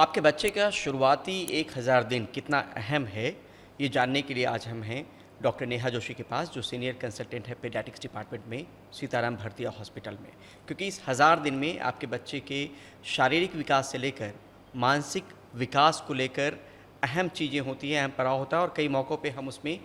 आपके बच्चे का शुरुआती 1000 दिन कितना अहम है, ये जानने के लिए आज हम हैं डॉक्टर नेहा जोशी के पास, जो सीनियर कंसल्टेंट है पीडियाट्रिक्स डिपार्टमेंट में सीताराम भरतिया हॉस्पिटल में। क्योंकि इस 1000 दिन में आपके बच्चे के शारीरिक विकास से लेकर मानसिक विकास को लेकर अहम चीज़ें होती हैं, अहम पड़ाव होता है और कई मौक़ों पे हम उसमें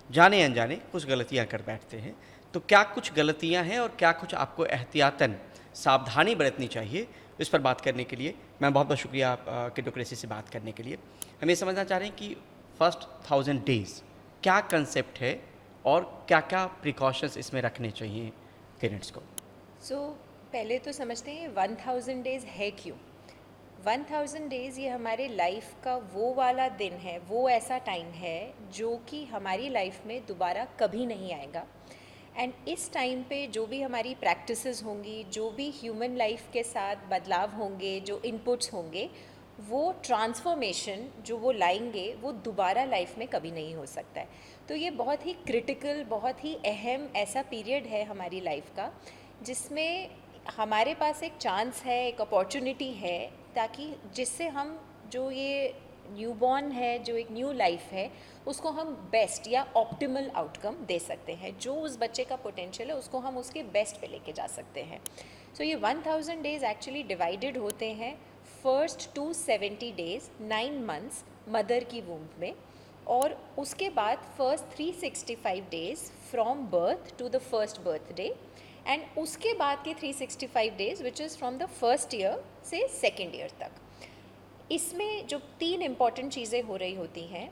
जाने अनजाने कुछ गलतियाँ कर बैठते हैं। तो क्या कुछ गलतियाँ हैं और क्या कुछ आपको एहतियातन सावधानी बरतनी चाहिए, इस पर बात करने के लिए मैं बहुत बहुत शुक्रिया आपके डेमोक्रेसी से बात करने के लिए। हम ये समझना चाह रहे हैं कि फर्स्ट 1000 डेज़ क्या कंसेप्ट है और क्या क्या प्रिकॉशंस इसमें रखने चाहिए पेरेंट्स को। पहले तो समझते हैं 1000 डेज़ है क्यों। 1000 डेज़ ये हमारे लाइफ का वो वाला दिन है, वो ऐसा टाइम है जो कि हमारी लाइफ में दोबारा कभी नहीं आएगा। एंड इस टाइम पे जो भी हमारी प्रैक्टिसेस होंगी, जो भी ह्यूमन लाइफ के साथ बदलाव होंगे, जो इनपुट्स होंगे, वो ट्रांसफॉर्मेशन जो वो लाएंगे वो दोबारा लाइफ में कभी नहीं हो सकता है। तो ये बहुत ही क्रिटिकल, बहुत ही अहम ऐसा पीरियड है हमारी लाइफ का, जिसमें हमारे पास एक चांस है, एक अपॉर्चुनिटी है, ताकि जिससे हम जो ये न्यूबॉर्न है, जो एक न्यू लाइफ है, उसको हम बेस्ट या ऑप्टिमल आउटकम दे सकते हैं। जो उस बच्चे का पोटेंशियल है उसको हम उसके बेस्ट पे लेके जा सकते हैं। सो ये 1000 डेज़ एक्चुअली डिवाइडेड होते हैं फर्स्ट 270 डेज़ 9 मंथ्स मदर की वूम्ब में, और उसके बाद first 365 days from birth to the first birthday, and उसके बाद के 365 days which is from the first year से सेकेंड ईयर तक। इसमें जो 3 इम्पॉर्टेंट चीज़ें हो रही होती हैं,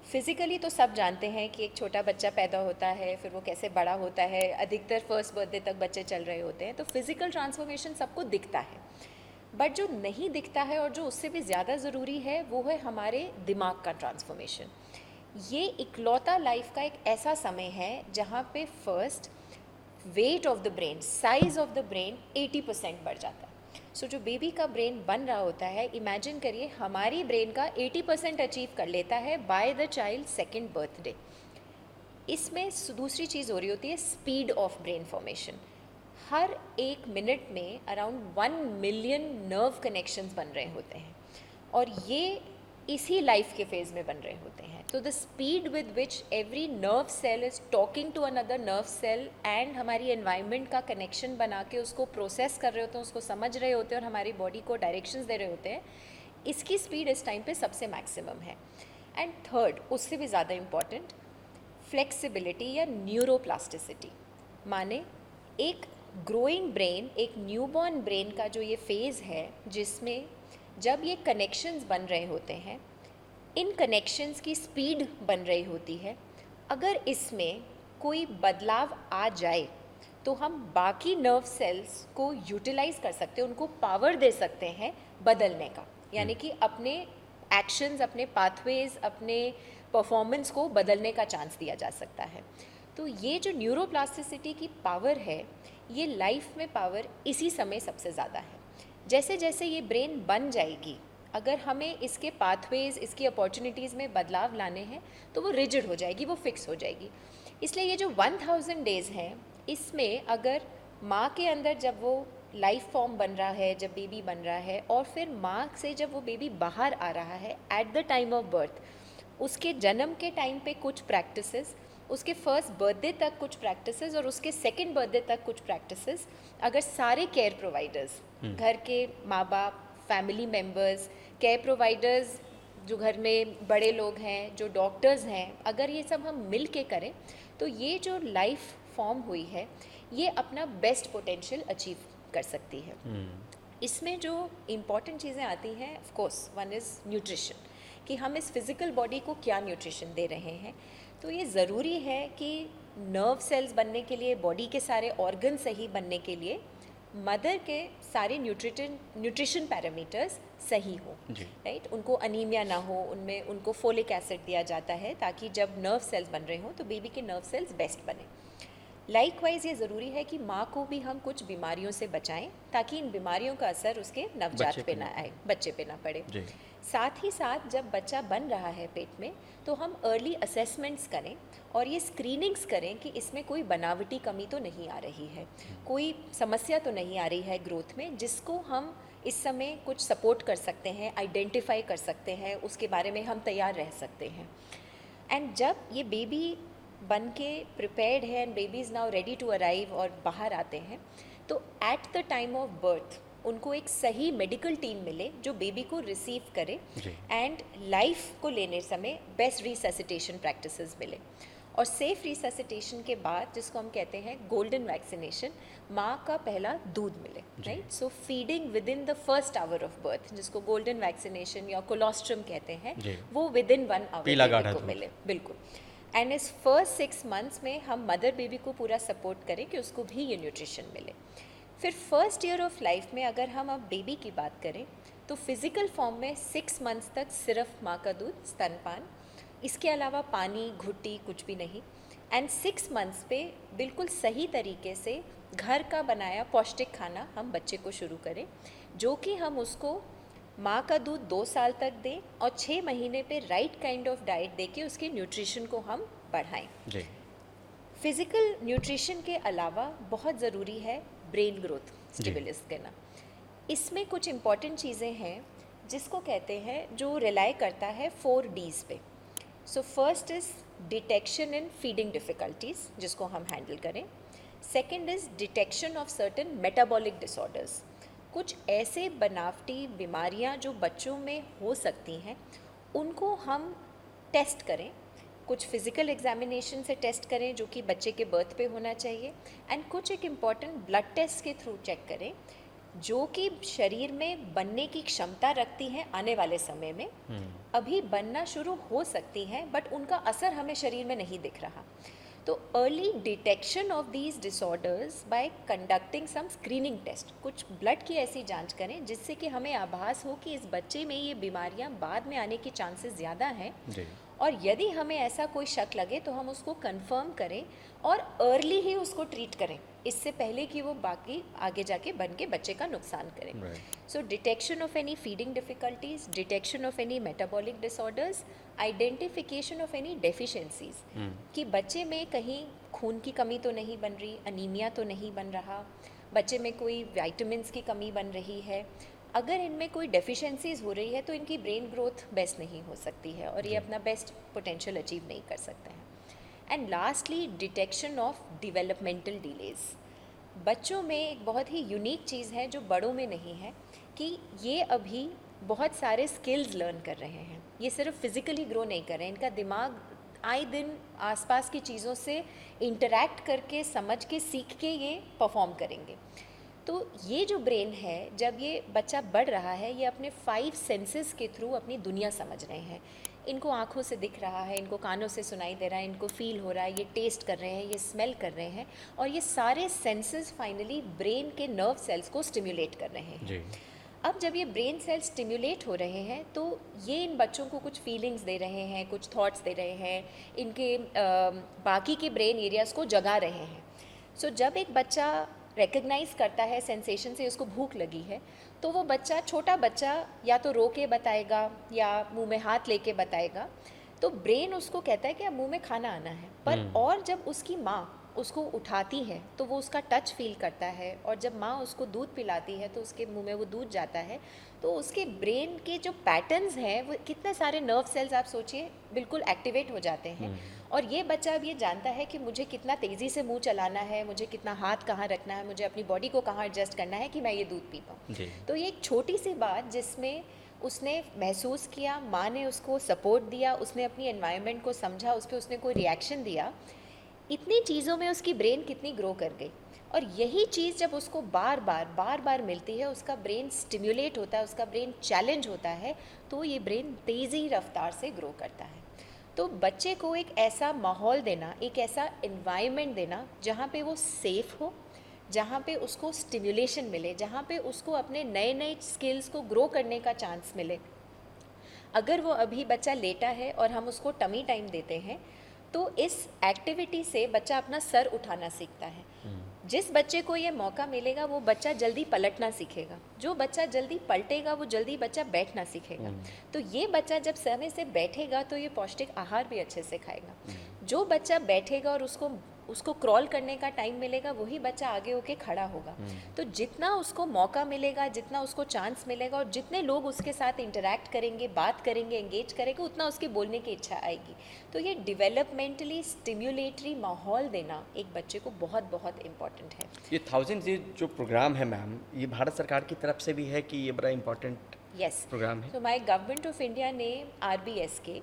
फिज़िकली तो सब जानते हैं कि एक छोटा बच्चा पैदा होता है, फिर वो कैसे बड़ा होता है, अधिकतर फर्स्ट बर्थडे तक बच्चे चल रहे होते हैं, तो फिज़िकल ट्रांसफॉर्मेशन सबको दिखता है। बट जो नहीं दिखता है और जो उससे भी ज़्यादा ज़रूरी है वो है हमारे दिमाग का ट्रांसफॉर्मेशन। ये इकलौता लाइफ का एक ऐसा समय है जहाँ पे first weight of the brain, size of the brain 80% बढ़ जाता है। सो जो बेबी का ब्रेन बन रहा होता है, इमेजिन करिए हमारी ब्रेन का 80% अचीव कर लेता है by the child second birthday. इसमें दूसरी चीज़ हो रही होती है speed of brain formation. Her 1 minute में अराउंड 1 मिलियन नर्व कनेक्शंस बन रहे होते हैं, और ये इसी लाइफ के फेज़ में बन रहे होते हैं। तो the speed with which every nerve cell is talking to another nerve cell and हमारी एनवायरनमेंट का कनेक्शन बना के उसको प्रोसेस कर रहे होते हैं, उसको समझ रहे होते हैं और हमारी बॉडी को डायरेक्शंस दे रहे होते हैं, इसकी स्पीड इस टाइम पे सबसे मैक्सिमम है। एंड थर्ड, उससे भी ज़्यादा इम्पॉर्टेंट, फ्लेक्सिबिलिटी या न्यूरोप्लास्टिसिटी। माने एक ग्रोइंग ब्रेन, एक न्यूबॉर्न ब्रेन का जो ये फेज़ है, जिसमें जब ये कनेक्शंस बन रहे होते हैं, इन कनेक्शंस की स्पीड बन रही होती है, अगर इसमें कोई बदलाव आ जाए तो हम बाकी नर्व सेल्स को यूटिलाइज कर सकते हैं, उनको पावर दे सकते हैं बदलने का, यानी कि अपने एक्शंस, अपने पाथवेज, अपने परफॉर्मेंस को बदलने का चांस दिया जा सकता है। तो ये जो न्यूरोप्लास्टिसिटी की पावर है, ये लाइफ में पावर इसी समय सबसे ज़्यादा है। जैसे जैसे ये ब्रेन बन जाएगी, अगर हमें इसके पाथवेज, इसकी अपॉर्चुनिटीज़ में बदलाव लाने हैं, तो वो रिजिड हो जाएगी, वो फिक्स हो जाएगी। इसलिए ये जो 1000 डेज़ हैं, इसमें अगर माँ के अंदर जब वो लाइफ फॉर्म बन रहा है, जब बेबी बन रहा है, और फिर माँ से जब वो बेबी बाहर आ रहा है eight the time of birth, उसके जन्म के टाइम पे कुछ प्रैक्टिसेस, उसके फर्स्ट बर्थडे तक कुछ प्रैक्टिसेस, और उसके सेकंड बर्थडे तक कुछ प्रैक्टिसेस, अगर सारे केयर प्रोवाइडर्स, घर के माँ बाप, फैमिली मेम्बर्स, केयर प्रोवाइडर्स, जो घर में बड़े लोग हैं, जो डॉक्टर्स हैं, अगर ये सब हम मिल के करें, तो ये जो लाइफ फॉर्म हुई है, ये अपना बेस्ट पोटेंशियल अचीव कर सकती है। इसमें जो इम्पॉर्टेंट चीज़ें आती हैं, of course one is nutrition, कि हम इस फिज़िकल बॉडी को क्या न्यूट्रिशन दे रहे हैं। तो ये ज़रूरी है कि नर्व सेल्स बनने के लिए, बॉडी के सारे ऑर्गन सही बनने के लिए, मदर के सारे न्यूट्रिशन पैरामीटर्स सही हो, राइट। उनको अनीमिया ना हो, उनमें उनको फोलिक एसिड दिया जाता है ताकि जब नर्व सेल्स बन रहे हों तो बेबी के नर्व सेल्स बेस्ट बने। लाइकवाइज ये ज़रूरी है कि माँ को भी हम कुछ बीमारियों से बचाएं ताकि इन बीमारियों का असर उसके नवजात बच्चे पे पे ना ना आए, बच्चे पे ना पड़े। जी। साथ ही साथ जब बच्चा बन रहा है पेट में तो हम अर्ली असेसमेंट्स करें और ये स्क्रीनिंग्स करें कि इसमें कोई बनावटी कमी तो नहीं आ रही है, कोई समस्या तो नहीं आ रही है ग्रोथ में, जिसको हम इस समय कुछ सपोर्ट कर सकते हैं, आइडेंटिफाई कर सकते हैं, उसके बारे में हम तैयार रह सकते हैं। एंड जब ये बेबी बन के प्रिपेयर्ड है and baby is now ready to arrive और बाहर आते हैं, तो at the time of birth उनको एक सही मेडिकल टीम मिले जो बेबी को रिसीव करे जी। एंड लाइफ को लेने समय बेस्ट रिससिटेशन प्रैक्टिसेस मिले। और सेफ रिससिटेशन के बाद जिसको हम कहते हैं गोल्डन वैक्सीनेशन, माँ का पहला दूध मिले, right. So feeding with in the first hour of birth, जिसको गोल्डन वैक्सीनेशन या कोलोस्ट्रम कहते हैं, जी। वो विद इन 1 पीला आवर गाढ़ा को दूध। मिले, बिल्कुल। एंड इस फर्स्ट 6 मंथ्स में हम मदर बेबी को पूरा सपोर्ट करें कि उसको भी ये न्यूट्रिशन मिले। फिर फर्स्ट ईयर ऑफ लाइफ में अगर हम अब बेबी की बात करें तो फिज़िकल फॉर्म में 6 मंथ्स तक सिर्फ माँ का दूध, स्तनपान, इसके अलावा पानी, घुट्टी कुछ भी नहीं। एंड 6 मंथ्स पे बिल्कुल सही तरीके से घर का बनाया पौष्टिक खाना हम बच्चे को शुरू करें, जो कि हम उसको माँ का दूध 2 साल तक दें और 6 महीने पे राइट काइंड ऑफ डाइट दे के उसके न्यूट्रिशन को हम बढ़ाएं। जी। फिज़िकल न्यूट्रिशन के अलावा बहुत ज़रूरी है ब्रेन ग्रोथ स्टिमुलस देना। इसमें कुछ इम्पॉर्टेंट चीज़ें हैं जिसको कहते हैं, जो रिलाई करता है 4 Ds पे। So first is detection in feeding difficulties, जिसको हम हैंडल करें। Second is detection of certain metabolic disorders, कुछ ऐसे बनावटी बीमारियां जो बच्चों में हो सकती हैं उनको हम टेस्ट करें, कुछ फिज़िकल एग्जामिनेशन से टेस्ट करें जो कि बच्चे के बर्थ पे होना चाहिए, एंड कुछ एक इम्पॉर्टेंट ब्लड टेस्ट के थ्रू चेक करें जो कि शरीर में बनने की क्षमता रखती हैं आने वाले समय में। अभी बनना शुरू हो सकती हैं बट उनका असर हमें शरीर में नहीं दिख रहा। तो early detection of these disorders by conducting some screening test, कुछ ब्लड की ऐसी जांच करें जिससे कि हमें आभास हो कि इस बच्चे में ये बीमारियां बाद में आने के चांसेस ज़्यादा हैं। जी। और यदि हमें ऐसा कोई शक लगे तो हम उसको कंफर्म करें और अर्ली ही उसको ट्रीट करें, इससे पहले कि वो बाकी आगे जाके बन के बच्चे का नुकसान करें। Right. So detection of any feeding difficulties, detection of any metabolic disorders, identification of any deficiencies, कि बच्चे में कहीं खून की कमी तो नहीं बन रही, अनीमिया तो नहीं बन रहा, बच्चे में कोई विटामिन्स की कमी बन रही है। अगर इनमें कोई डेफिशिएंसीज हो रही है तो इनकी ब्रेन ग्रोथ बेस्ट नहीं हो सकती है और ये अपना बेस्ट पोटेंशियल अचीव नहीं कर सकते हैं। And lastly detection of developmental delays, बच्चों में एक बहुत ही यूनिक चीज़ है जो बड़ों में नहीं है, कि ये अभी बहुत सारे स्किल्स लर्न कर रहे हैं। ये सिर्फ फिज़िकली ग्रो नहीं कर रहे हैं, इनका दिमाग आए दिन आसपास की चीज़ों से इंटरैक्ट करके, समझ के, सीख के ये परफॉर्म करेंगे। तो ये जो ब्रेन है, जब ये बच्चा बढ़ रहा है, ये अपने 5 सेंसेस के थ्रू अपनी दुनिया समझ रहे हैं। इनको आँखों से दिख रहा है, इनको कानों से सुनाई दे रहा है, इनको फील हो रहा है, ये टेस्ट कर रहे हैं, ये स्मेल कर रहे हैं, और ये सारे सेंसेस फाइनली ब्रेन के नर्व सेल्स को स्टिम्युलेट कर रहे हैं। जी। अब जब ये ब्रेन सेल्स स्टिम्युलेट हो रहे हैं तो ये इन बच्चों को कुछ फीलिंग्स दे रहे हैं, कुछ थॉट्स दे रहे हैं, इनके बाकी के ब्रेन एरियाज़ को जगा रहे हैं। सो जब एक बच्चा रिकग्नाइज़ करता है सेंसेशन से उसको भूख लगी है, तो वो बच्चा, छोटा बच्चा, या तो रो के बताएगा या मुंह में हाथ लेके बताएगा, तो ब्रेन उसको कहता है कि अब मुंह में खाना आना है। पर और जब उसकी माँ उसको उठाती है तो वो उसका टच फील करता है, और जब माँ उसको दूध पिलाती है तो उसके मुंह में वो दूध जाता है, तो उसके ब्रेन के जो पैटर्न्स हैं, वो कितने सारे नर्व सेल्स आप सोचिए बिल्कुल एक्टिवेट हो जाते हैं। और ये बच्चा अब ये जानता है कि मुझे कितना तेज़ी से मुंह चलाना है, मुझे कितना हाथ कहाँ रखना है, मुझे अपनी बॉडी को कहाँ एडजस्ट करना है कि मैं ये दूध पी पाऊँ। तो ये एक छोटी सी बात जिसमें उसने महसूस किया, माँ ने उसको सपोर्ट दिया, उसने अपनी एनवायरनमेंट को समझा, उस पर उसने कोई रिएक्शन दिया, इतनी चीज़ों में उसकी ब्रेन कितनी ग्रो कर गई। और यही चीज़ जब उसको बार बार मिलती है, उसका ब्रेन स्टिम्युलेट होता है, उसका ब्रेन चैलेंज होता है, तो ये ब्रेन तेज़ी रफ्तार से ग्रो करता है। तो बच्चे को एक ऐसा माहौल देना, एक ऐसा एनवायरनमेंट देना जहाँ पे वो सेफ़ हो, जहाँ पे उसको स्टिम्युलेशन मिले, जहाँ पे उसको अपने नए नए स्किल्स को ग्रो करने का चांस मिले। अगर वो अभी बच्चा लेटा है और हम उसको टमी टाइम देते हैं तो इस एक्टिविटी से बच्चा अपना सर उठाना सीखता है। जिस बच्चे को ये मौका मिलेगा वो बच्चा जल्दी पलटना सीखेगा, जो बच्चा जल्दी पलटेगा वो जल्दी बच्चा बैठना सीखेगा। तो ये बच्चा जब समय से बैठेगा तो ये पौष्टिक आहार भी अच्छे से खाएगा। जो बच्चा बैठेगा और उसको क्रॉल करने का टाइम मिलेगा वही बच्चा आगे होके खड़ा होगा। तो जितना उसको मौका मिलेगा, जितना उसको चांस मिलेगा और जितने लोग उसके साथ इंटरैक्ट करेंगे, बात करेंगे, एंगेज करेंगे, उतना उसकी बोलने की इच्छा आएगी। तो ये डेवलपमेंटली स्टिम्युलेटरी माहौल देना एक बच्चे को बहुत बहुत इम्पॉर्टेंट है। ये 1000 ये जो प्रोग्राम है मैम, ये भारत सरकार की तरफ से भी है कि ये बड़ा इम्पोर्टेंट यस प्रोग्राम है? तो हमारे गवर्नमेंट ऑफ इंडिया ने RBSK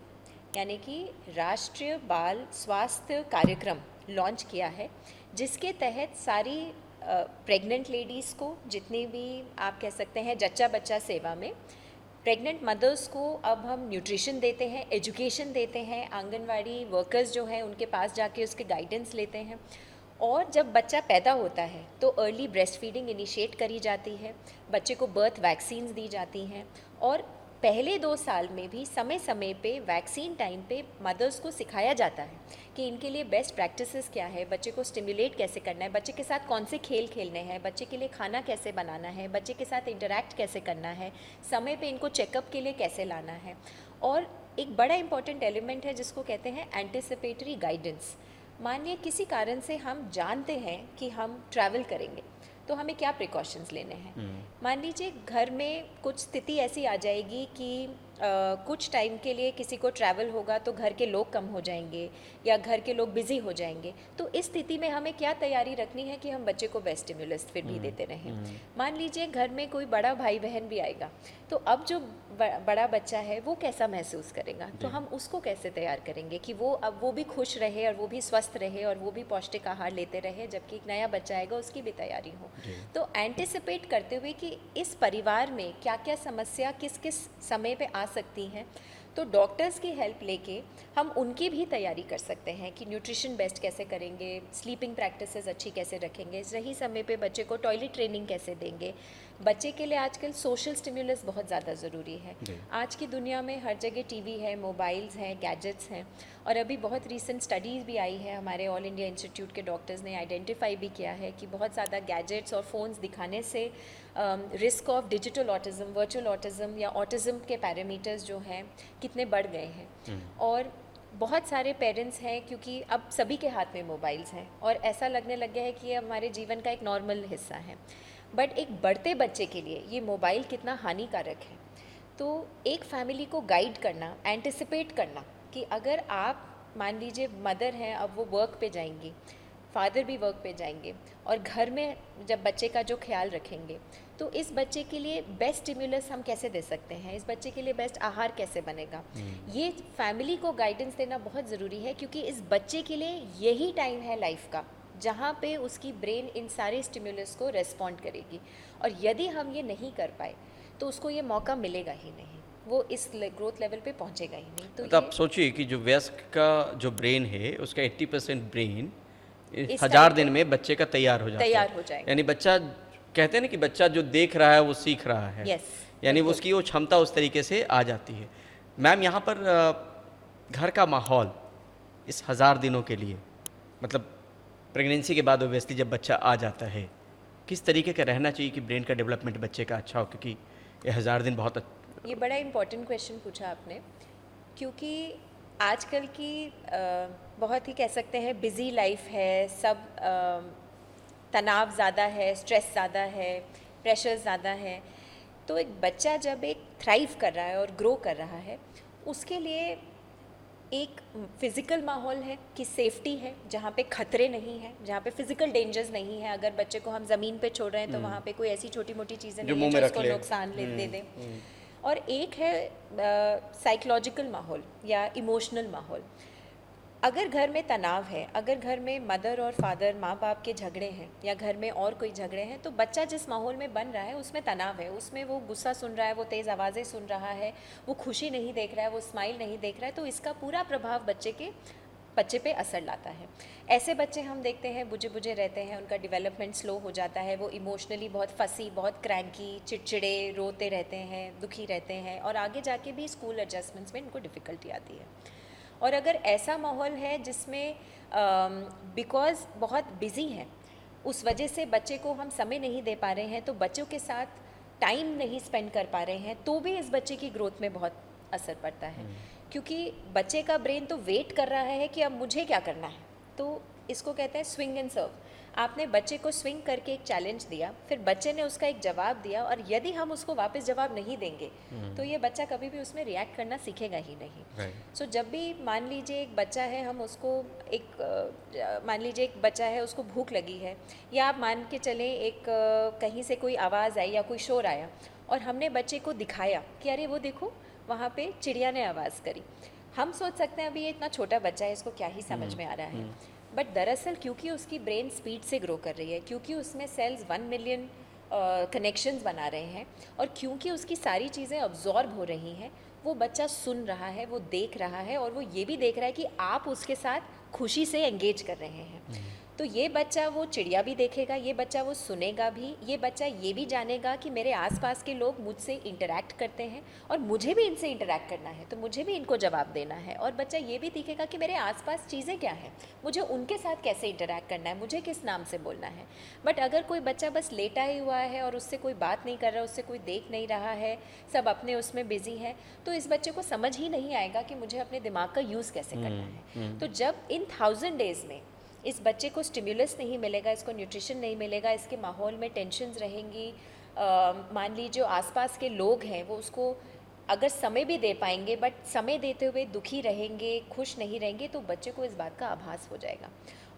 यानी कि राष्ट्रीय बाल स्वास्थ्य कार्यक्रम लॉन्च किया है, जिसके तहत सारी प्रेग्नेंट लेडीज़ को, जितनी भी आप कह सकते हैं जच्चा बच्चा सेवा में, प्रेग्नेंट मदर्स को अब हम न्यूट्रिशन देते हैं, एजुकेशन देते हैं, आंगनवाड़ी वर्कर्स जो हैं उनके पास जाके उसके गाइडेंस लेते हैं। और जब बच्चा पैदा होता है तो अर्ली ब्रेस्ट फीडिंग इनिशिएट करी जाती है, बच्चे को बर्थ वैक्सीन्स दी जाती हैं और पहले 2 साल में भी समय समय पे वैक्सीन टाइम पे मदर्स को सिखाया जाता है कि इनके लिए बेस्ट प्रैक्टिसेस क्या है, बच्चे को स्टिमुलेट कैसे करना है, बच्चे के साथ कौन से खेल खेलने हैं, बच्चे के लिए खाना कैसे बनाना है, बच्चे के साथ इंटरैक्ट कैसे करना है, समय पे इनको चेकअप के लिए कैसे लाना है। और एक बड़ा इंपॉर्टेंट एलिमेंट है जिसको कहते हैं एंटिसिपेटरी गाइडेंस। मानिए किसी कारण से हम जानते हैं कि हम ट्रैवल करेंगे तो हमें क्या प्रिकॉशंस लेने हैं। मान लीजिए घर में कुछ स्थिति ऐसी आ जाएगी कि कुछ टाइम के लिए किसी को ट्रैवल होगा तो घर के लोग कम हो जाएंगे या घर के लोग बिजी हो जाएंगे। तो इस स्थिति में हमें क्या तैयारी रखनी है कि हम बच्चे को बेस्ट स्टिमुलस फिर भी देते रहें। मान लीजिए घर में कोई बड़ा भाई बहन भी आएगा तो अब जो बड़ा बच्चा है वो कैसा महसूस करेगा, तो हम उसको कैसे तैयार करेंगे कि वो भी खुश रहे और वो भी स्वस्थ रहे और वो भी पौष्टिक आहार लेते रहे, जबकि एक नया बच्चा आएगा उसकी भी तैयारी हो। तो एंटिसिपेट करते हुए कि इस परिवार में क्या क्या समस्या किस किस समय पे आ सकती हैं, तो डॉक्टर्स की हेल्प लेके हम उनकी भी तैयारी कर सकते हैं कि न्यूट्रिशन बेस्ट कैसे करेंगे, स्लीपिंग प्रैक्टिसेस अच्छी कैसे रखेंगे, सही समय पे बच्चे को टॉयलेट ट्रेनिंग कैसे देंगे। बच्चे के लिए आजकल सोशल स्टिमुलस बहुत ज़्यादा ज़रूरी है। आज की दुनिया में हर जगह टीवी है, मोबाइल्स हैं, गैजेट्स हैं और अभी बहुत रीसेंट स्टडीज़ भी आई है, हमारे ऑल इंडिया इंस्टीट्यूट के डॉक्टर्स ने आइडेंटिफाई भी किया है कि बहुत ज़्यादा गैजेट्स और फ़ोन्स दिखाने से risk of digital autism, virtual autism या ऑटिज़म के पैरामीटर्स जो हैं कितने बढ़ गए हैं। और बहुत सारे पेरेंट्स हैं, क्योंकि अब सभी के हाथ में मोबाइल्स हैं और ऐसा लगने लग गया है कि ये हमारे जीवन का एक नॉर्मल हिस्सा है, बट एक बढ़ते बच्चे के लिए ये मोबाइल कितना हानिकारक है। तो एक फैमिली को गाइड करना, एंटिसिपेट करना कि अगर आप मान लीजिए मदर हैं, अब वो वर्क पे जाएंगी, फादर भी वर्क पे जाएंगे और घर में जब बच्चे का जो ख्याल रखेंगे तो इस बच्चे के लिए बेस्ट स्टिमुलस हम कैसे दे सकते हैं, इस बच्चे के लिए बेस्ट आहार कैसे बनेगा, ये फैमिली को गाइडेंस देना बहुत ज़रूरी है। क्योंकि इस बच्चे के लिए यही टाइम है लाइफ का जहाँ पे उसकी ब्रेन इन सारे स्टिमुलस को रेस्पॉन्ड करेगी और यदि हम ये नहीं कर पाए तो उसको ये मौका मिलेगा ही नहीं, वो इस ग्रोथ लेवल पे पहुँचेगा ही नहीं। तो आप सोचिए कि जो वयस्क का जो ब्रेन है उसका 80% ब्रेन इस 1000 दिन में बच्चे का तैयार हो जाएगा। यानी बच्चा, कहते हैं ना कि बच्चा जो देख रहा है वो सीख रहा है। यानी वो उसकी वो क्षमता उस तरीके से आ जाती है। मैम यहाँ पर घर का माहौल इस 1000 दिनों के लिए, मतलब प्रेगनेंसी के बाद ओबियसली जब बच्चा आ जाता है, किस तरीके का रहना चाहिए कि ब्रेन का डेवलपमेंट बच्चे का अच्छा हो, क्योंकि ये 1000 दिन बहुत ये बड़ा इम्पोर्टेंट क्वेश्चन पूछा आपने, क्योंकि आजकल की बहुत ही कह सकते हैं बिज़ी लाइफ है, सब तनाव ज़्यादा है, स्ट्रेस ज़्यादा है, प्रेशर ज़्यादा है। तो एक बच्चा जब एक थ्राइव कर रहा है और ग्रो कर रहा है, उसके लिए एक फ़िज़िकल माहौल है कि सेफ्टी है, जहाँ पे खतरे नहीं हैं, जहाँ पे फ़िज़िकल डेंजर्स नहीं है। अगर बच्चे को हम ज़मीन पे छोड़ रहे हैं तो वहाँ पे कोई ऐसी छोटी मोटी चीज़ें नहीं हैं जो उसको नुकसान दे दें। और एक है साइकोलॉजिकल माहौल या इमोशनल माहौल। अगर घर में तनाव है, अगर घर में मदर और फादर, माँ बाप के झगड़े हैं या घर में और कोई झगड़े हैं, तो बच्चा जिस माहौल में बन रहा है उसमें तनाव है, उसमें वो गुस्सा सुन रहा है, वो तेज़ आवाज़ें सुन रहा है, वो खुशी नहीं देख रहा है, वो स्माइल नहीं देख रहा है, तो इसका पूरा प्रभाव बच्चे पे असर लाता है। ऐसे बच्चे हम देखते हैं बुझे बुझे रहते हैं, उनका डेवलपमेंट स्लो हो जाता है, वो इमोशनली बहुत फंसी, बहुत क्रैंकी, चिड़चिड़े, रोते रहते हैं, दुखी रहते हैं और आगे जाके भी स्कूल एडजस्टमेंट्स में इनको डिफ़िकल्टी आती है। और अगर ऐसा माहौल है जिसमें बिकॉज बहुत बिजी हैं, उस वजह से बच्चे को हम समय नहीं दे पा रहे हैं, तो बच्चों के साथ टाइम नहीं स्पेंड कर पा रहे हैं, तो भी इस बच्चे की ग्रोथ में बहुत असर पड़ता है। क्योंकि बच्चे का ब्रेन तो वेट कर रहा है कि अब मुझे क्या करना है, तो इसको कहते हैं स्विंग एंड सर्व। आपने बच्चे को स्विंग करके एक चैलेंज दिया, फिर बच्चे ने उसका एक जवाब दिया, और यदि हम उसको वापस जवाब नहीं देंगे तो ये बच्चा कभी भी उसमें रिएक्ट करना सीखेगा ही नहीं। सो जब भी मान लीजिए एक बच्चा है, हम उसको मान लीजिए एक बच्चा है, उसको भूख लगी है, या आप मान के चलें एक कहीं से कोई आवाज़ आई या कोई शोर आया और हमने बच्चे को दिखाया कि अरे वो देखो वहाँ पे चिड़िया ने आवाज़ करी। हम सोच सकते हैं अभी ये इतना छोटा बच्चा है, इसको क्या ही समझ में आ रहा है, बट दरअसल क्योंकि उसकी ब्रेन स्पीड से ग्रो कर रही है, क्योंकि उसमें सेल्स 1 मिलियन कनेक्शंस बना रहे हैं, और क्योंकि उसकी सारी चीज़ें अब्जॉर्ब हो रही हैं, वो बच्चा सुन रहा है, वो देख रहा है, और वो ये भी देख रहा है कि आप उसके साथ खुशी से एंगेज कर रहे हैं। तो ये बच्चा वो चिड़िया भी देखेगा, ये बच्चा वो सुनेगा भी, ये बच्चा ये भी जानेगा कि मेरे आसपास के लोग मुझसे इंटरैक्ट करते हैं और मुझे भी इनसे इंटरैक्ट करना है, तो मुझे भी इनको जवाब देना है। और बच्चा ये भी दिखेगा कि मेरे आसपास चीज़ें क्या हैं, मुझे उनके साथ कैसे इंटरैक्ट करना है, मुझे किस नाम से बोलना है। बट अगर कोई बच्चा बस लेटा ही हुआ है और उससे कोई बात नहीं कर रहा, उससे कोई देख नहीं रहा है, सब अपने उसमें बिजी है, तो इस बच्चे को समझ ही नहीं आएगा कि मुझे अपने दिमाग का यूज़ कैसे करना है। तो जब इन 1000 डेज़ में इस बच्चे को स्टिम्युलस नहीं मिलेगा, इसको न्यूट्रिशन नहीं मिलेगा, इसके माहौल में टेंशन्स रहेंगी, मान लीजिए आसपास के लोग हैं वो उसको अगर समय भी दे पाएंगे बट समय देते हुए दुखी रहेंगे, खुश नहीं रहेंगे, तो बच्चे को इस बात का आभास हो जाएगा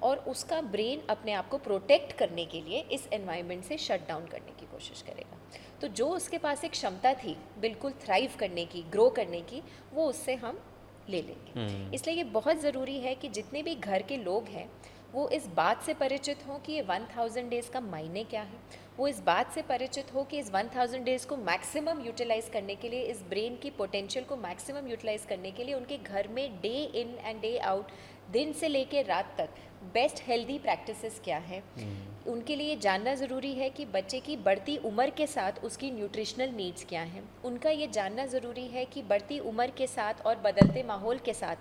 और उसका ब्रेन अपने आप को प्रोटेक्ट करने के लिए इस एनवायरनमेंट से शट डाउन करने की कोशिश करेगा। तो जो उसके पास एक क्षमता थी बिल्कुल थ्राइव करने की, ग्रो करने की, वो उससे हम ले लेंगे। इसलिए ये बहुत ज़रूरी है कि जितने भी घर के लोग हैं वो इस बात से परिचित हों कि ये 1000 डेज़ का मायने क्या है, वो इस बात से परिचित हो कि इस 1000 डेज़ को मैक्सिमम यूटिलाइज़ करने के लिए, इस ब्रेन की पोटेंशियल को मैक्सिमम यूटिलाइज़ करने के लिए उनके घर में day in and day out, दिन से लेकर रात तक बेस्ट हेल्दी प्रैक्टिसेस क्या हैं। उनके लिए जानना ज़रूरी है कि बच्चे की बढ़ती उम्र के साथ उसकी न्यूट्रिशनल नीड्स क्या हैं। उनका ये जानना ज़रूरी है कि बढ़ती उम्र के साथ और बदलते माहौल के साथ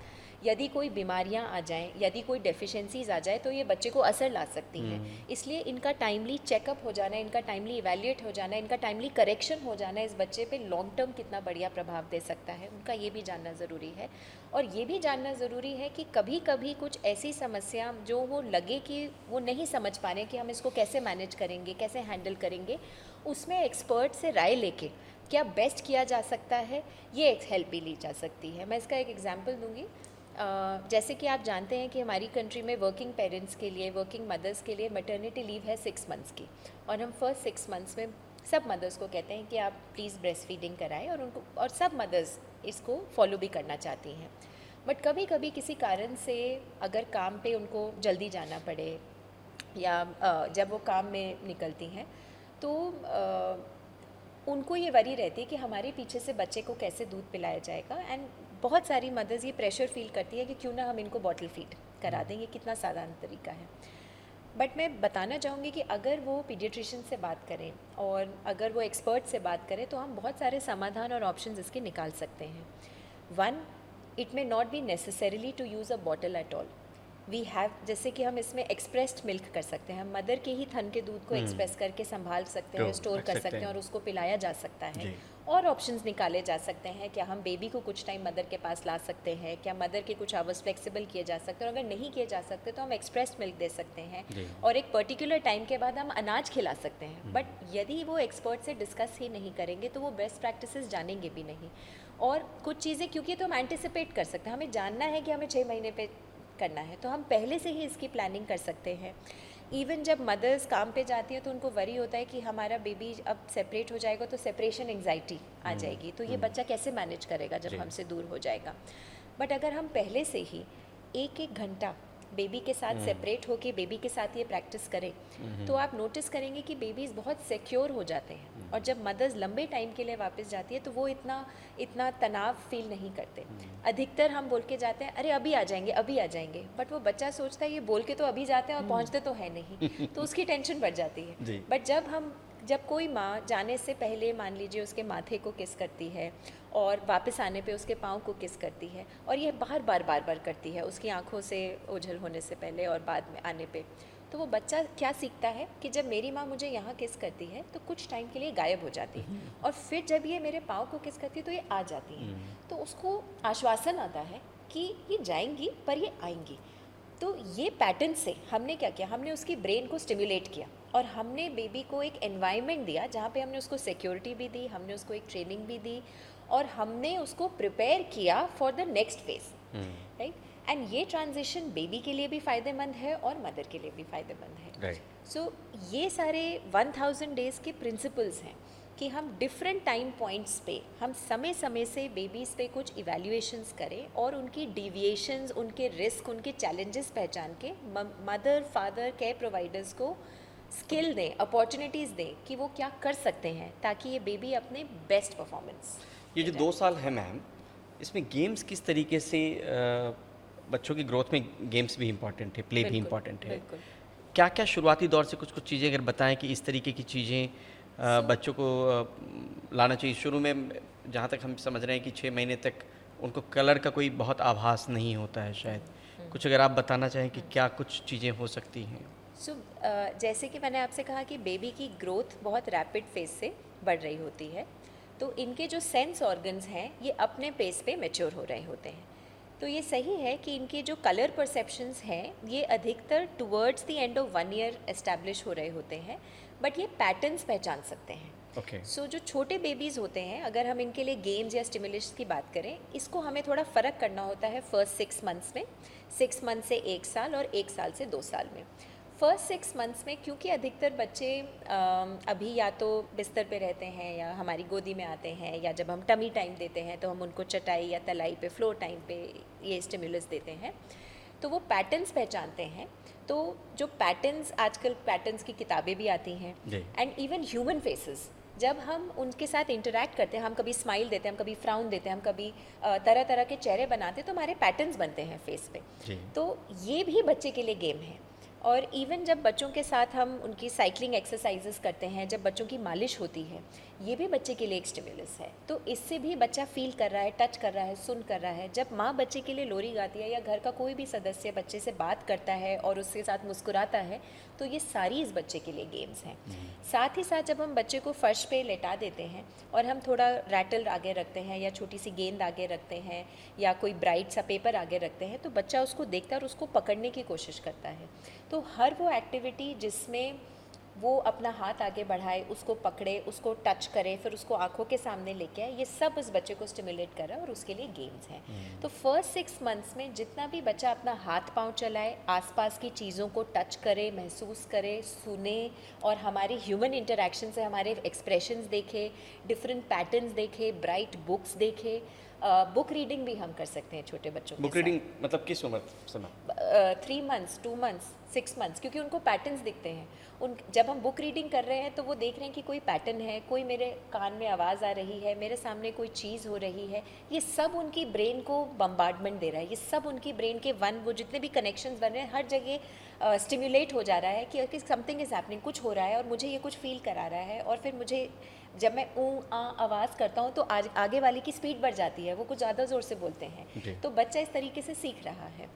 यदि कोई बीमारियां आ जाएं, यदि कोई डेफिशिएंसीज आ जाए तो ये बच्चे को असर ला सकती हैं। इसलिए इनका टाइमली चेकअप हो जाना, इनका टाइमली इवैल्यूएट हो जाना, इनका टाइमली करेक्शन हो जाना इस बच्चे पे लॉन्ग टर्म कितना बढ़िया प्रभाव दे सकता है, उनका ये भी जानना ज़रूरी है। और ये भी जानना ज़रूरी है कि कभी कभी कुछ ऐसी समस्या जो वो लगे कि वो नहीं समझ पा रहे कि हम इसको कैसे मैनेज करेंगे, कैसे हैंडल करेंगे, उसमें एक्सपर्ट से राय लेके क्या बेस्ट किया जा सकता है, ये एक हेल्प भी ली जा सकती है। मैं इसका एक एग्जांपल दूंगी। जैसे कि आप जानते हैं कि हमारी कंट्री में वर्किंग पेरेंट्स के लिए, वर्किंग मदर्स के लिए मैटरनिटी लीव है 6 मंथ्स की, और हम फर्स्ट 6 मंथ्स में सब मदर्स को कहते हैं कि आप प्लीज़ ब्रेस्ट फीडिंग कराएं, और उनको, और सब मदर्स इसको फॉलो भी करना चाहती हैं। बट कभी कभी किसी कारण से अगर काम पे उनको जल्दी जाना पड़े या जब वो काम में निकलती हैं तो उनको ये वरी रहती है कि हमारे पीछे से बच्चे को कैसे दूध पिलाया जाएगा। एंड बहुत सारी मदर्स ये प्रेशर फील करती है कि क्यों ना हम इनको बॉटल फीड करा दें, ये कितना साधारण तरीका है। बट मैं बताना चाहूँगी कि अगर वो पीडियाट्रिशियन से बात करें और अगर वो एक्सपर्ट से बात करें तो हम बहुत सारे समाधान और ऑप्शंस इसके निकाल सकते हैं। 1, it may not be necessarily to use a bottle at all. We have, जैसे कि हम इसमें एक्सप्रेस्ड मिल्क कर सकते हैं, हम मदर के ही थन के दूध को एक्सप्रेस करके संभाल सकते हैं, स्टोर कर सकते हैं और उसको पिलाया जा सकता है। और ऑप्शंस निकाले जा सकते हैं, क्या हम बेबी को कुछ टाइम मदर के पास ला सकते हैं, क्या मदर के कुछ आवर्स फ्लेक्सिबल किए जा सकते हैं, और अगर नहीं किए जा सकते तो हम एक्सप्रेस्ड मिल्क दे सकते हैं और एक पर्टिकुलर टाइम के बाद हम अनाज खिला सकते हैं। बट यदि वो एक्सपर्ट से डिस्कस ही नहीं करेंगे तो वो बेस्ट प्रैक्टिसेस जानेंगे भी नहीं। और कुछ चीज़ें क्योंकि तो हम एंटिसिपेट कर सकते हैं, हमें जानना है कि हमें 6 महीने पे करना है, तो हम पहले से ही इसकी प्लानिंग कर सकते हैं। इवन जब मदर्स काम पे जाती हैं तो उनको वरी होता है कि हमारा बेबी अब सेपरेट हो जाएगा तो सेपरेशन एंग्जाइटी आ जाएगी, तो ये बच्चा कैसे मैनेज करेगा जब हमसे दूर हो जाएगा। बट अगर हम पहले से ही 1-1 घंटा बेबी के साथ सेपरेट होके बेबी के साथ ये प्रैक्टिस करें तो आप नोटिस करेंगे कि बेबीज़ बहुत सिक्योर हो जाते हैं, और जब मदर्स लंबे टाइम के लिए वापस जाती है तो वो इतना तनाव फील नहीं करते। अधिकतर हम बोल के जाते हैं अरे अभी आ जाएंगे, अभी आ जाएंगे, बट वो बच्चा सोचता है ये बोल के तो अभी जाते हैं और पहुंचते तो है नहीं, तो उसकी टेंशन बढ़ जाती है। बट जब कोई माँ जाने से पहले मान लीजिए उसके माथे को किस करती है और वापस आने पे उसके पाँव को किस करती है, और ये बार बार करती है उसकी आँखों से ओझल होने से पहले और बाद में आने पे, तो वो बच्चा क्या सीखता है कि जब मेरी माँ मुझे यहाँ किस करती है तो कुछ टाइम के लिए गायब हो जाती है, और फिर जब ये मेरे पाँव को किस करती है तो ये आ जाती है। तो उसको आश्वासन आता है कि ये जाएंगी पर ये आएंगी। तो ये पैटर्न से हमने क्या किया, हमने उसकी ब्रेन को स्टिमुलेट किया और हमने बेबी को एक एनवायरनमेंट दिया जहाँ पे हमने उसको सिक्योरिटी भी दी, हमने उसको एक ट्रेनिंग भी दी और हमने उसको प्रिपेयर किया for the next phase, right. And ये ट्रांजिशन बेबी के लिए भी फ़ायदेमंद है और मदर के लिए भी फ़ायदेमंद है, राइट। सो ये सारे 1000 डेज़ के प्रिंसिपल्स हैं कि हम डिफरेंट टाइम पॉइंट्स पे हम समय समय से बेबीज़ पे कुछ इवैल्यूएशंस करें और उनकी डिविएशंस, उनके रिस्क, उनके चैलेंजेस पहचान के मदर फादर केयर प्रोवाइडर्स को स्किल दें, अपॉर्चुनिटीज़ दें कि वो क्या कर सकते हैं ताकि ये बेबी अपने बेस्ट परफॉर्मेंस। ये जो 2 साल है मैम, इसमें गेम्स किस तरीके से बच्चों की ग्रोथ में गेम्स भी इम्पॉर्टेंट है, प्ले भी इम्पॉर्टेंट है। क्या क्या शुरुआती दौर से कुछ चीज़ें अगर बताएं कि इस तरीके की चीज़ें बच्चों को लाना चाहिए। शुरू में जहाँ तक हम समझ रहे हैं कि 6 महीने तक उनको कलर का कोई बहुत आभास नहीं होता है शायद, कुछ अगर आप बताना चाहें कि क्या कुछ चीज़ें हो सकती हैं। जैसे कि मैंने आपसे कहा कि बेबी की ग्रोथ बहुत रैपिड फेज से बढ़ रही होती है, तो इनके जो सेंस ऑर्गन्स हैं ये अपने पेस पे मैच्योर हो रहे होते हैं। तो ये सही है कि इनके जो कलर परसेप्शंस हैं ये अधिकतर towards the end of 1 year establish हो रहे होते हैं, बट ये पैटर्न्स पहचान सकते हैं। सो जो छोटे बेबीज़ होते हैं, अगर हम इनके लिए गेम्स या स्टिमुलस की बात करें, इसको हमें थोड़ा फ़र्क करना होता है फर्स्ट 6 मंथ्स में, 6 मंथ से 1 साल और 1 साल से 2 साल में। फर्स्ट 6 मंथ्स में क्योंकि अधिकतर बच्चे अभी या तो बिस्तर पे रहते हैं या हमारी गोदी में आते हैं, या जब हम टमी टाइम देते हैं तो हम उनको चटाई या तलाई पे, फ्लोर टाइम पे ये स्टिमुलस देते हैं, तो वो पैटर्न्स पहचानते हैं। तो जो पैटर्न्स, आजकल पैटर्न्स की किताबें भी आती हैं, एंड इवन ह्यूमन फेसेस, जब हम उनके साथ इंटरेक्ट करते हैं, हम कभी स्माइल देते हैं, हम कभी फ्राउन देते हैं, हम कभी तरह तरह के चेहरे बनाते हैं, तो हमारे पैटर्न्स बनते हैं फेस पे। तो ये भी बच्चे के लिए गेम है। और इवन जब बच्चों के साथ हम उनकी साइकिलिंग एक्सरसाइजेस करते हैं, जब बच्चों की मालिश होती है, ये भी बच्चे के लिए एक स्टिमुलस है। तो इससे भी बच्चा फील कर रहा है, टच कर रहा है, सुन कर रहा है। जब माँ बच्चे के लिए लोरी गाती है या घर का कोई भी सदस्य बच्चे से बात करता है और उसके साथ मुस्कुराता है, तो ये सारी इस बच्चे के लिए गेम्स हैं। साथ ही साथ जब हम बच्चे को फर्श पे लेटा देते हैं और हम थोड़ा रैटल आगे रखते हैं या छोटी सी गेंद आगे रखते हैं या कोई ब्राइट सा पेपर आगे रखते हैं, तो बच्चा उसको देखता है और उसको पकड़ने की कोशिश करता है। तो हर वो एक्टिविटी जिसमें वो अपना हाथ आगे बढ़ाए, उसको पकड़े, उसको टच करे, फिर उसको आंखों के सामने लेके आए, ये सब उस बच्चे को स्टिमुलेट कर रहा है और उसके लिए गेम्स हैं। तो फर्स्ट 6 मंथ्स में जितना भी बच्चा अपना हाथ पांव चलाए, आसपास की चीज़ों को टच करे, महसूस करे, सुने और हमारे ह्यूमन इंटरेक्शन से हमारे एक्सप्रेशंस देखे, डिफरेंट पैटर्न्स देखे, ब्राइट बुक्स देखे। बुक रीडिंग भी हम कर सकते हैं छोटे बच्चों के साथ। बुक रीडिंग मतलब किस उम्र समय? 3 मंथ्स, 2 मंथ्स, 6 मंथ्स, क्योंकि उनको पैटर्न्स दिखते हैं। जब हम बुक रीडिंग कर रहे हैं तो वो देख रहे हैं कि कोई पैटर्न है, कोई मेरे कान में आवाज़ आ रही है, मेरे सामने कोई चीज़ हो रही है। ये सब उनकी ब्रेन को बम्बार्डमेंट दे रहा है, ये सब उनकी ब्रेन के वो जितने भी कनेक्शंस बन रहे हैं हर जगह स्टिमुलेट हो जा रहा है कि समथिंग इज़ हैपनिंग, कुछ हो रहा है और मुझे ये कुछ फील करा रहा है। और फिर मुझे जब मैं आवाज़ करता हूँ तो आगे वाले की स्पीड बढ़ जाती है, वो कुछ ज़्यादा ज़ोर से बोलते हैं। तो बच्चा इस तरीके से सीख रहा है।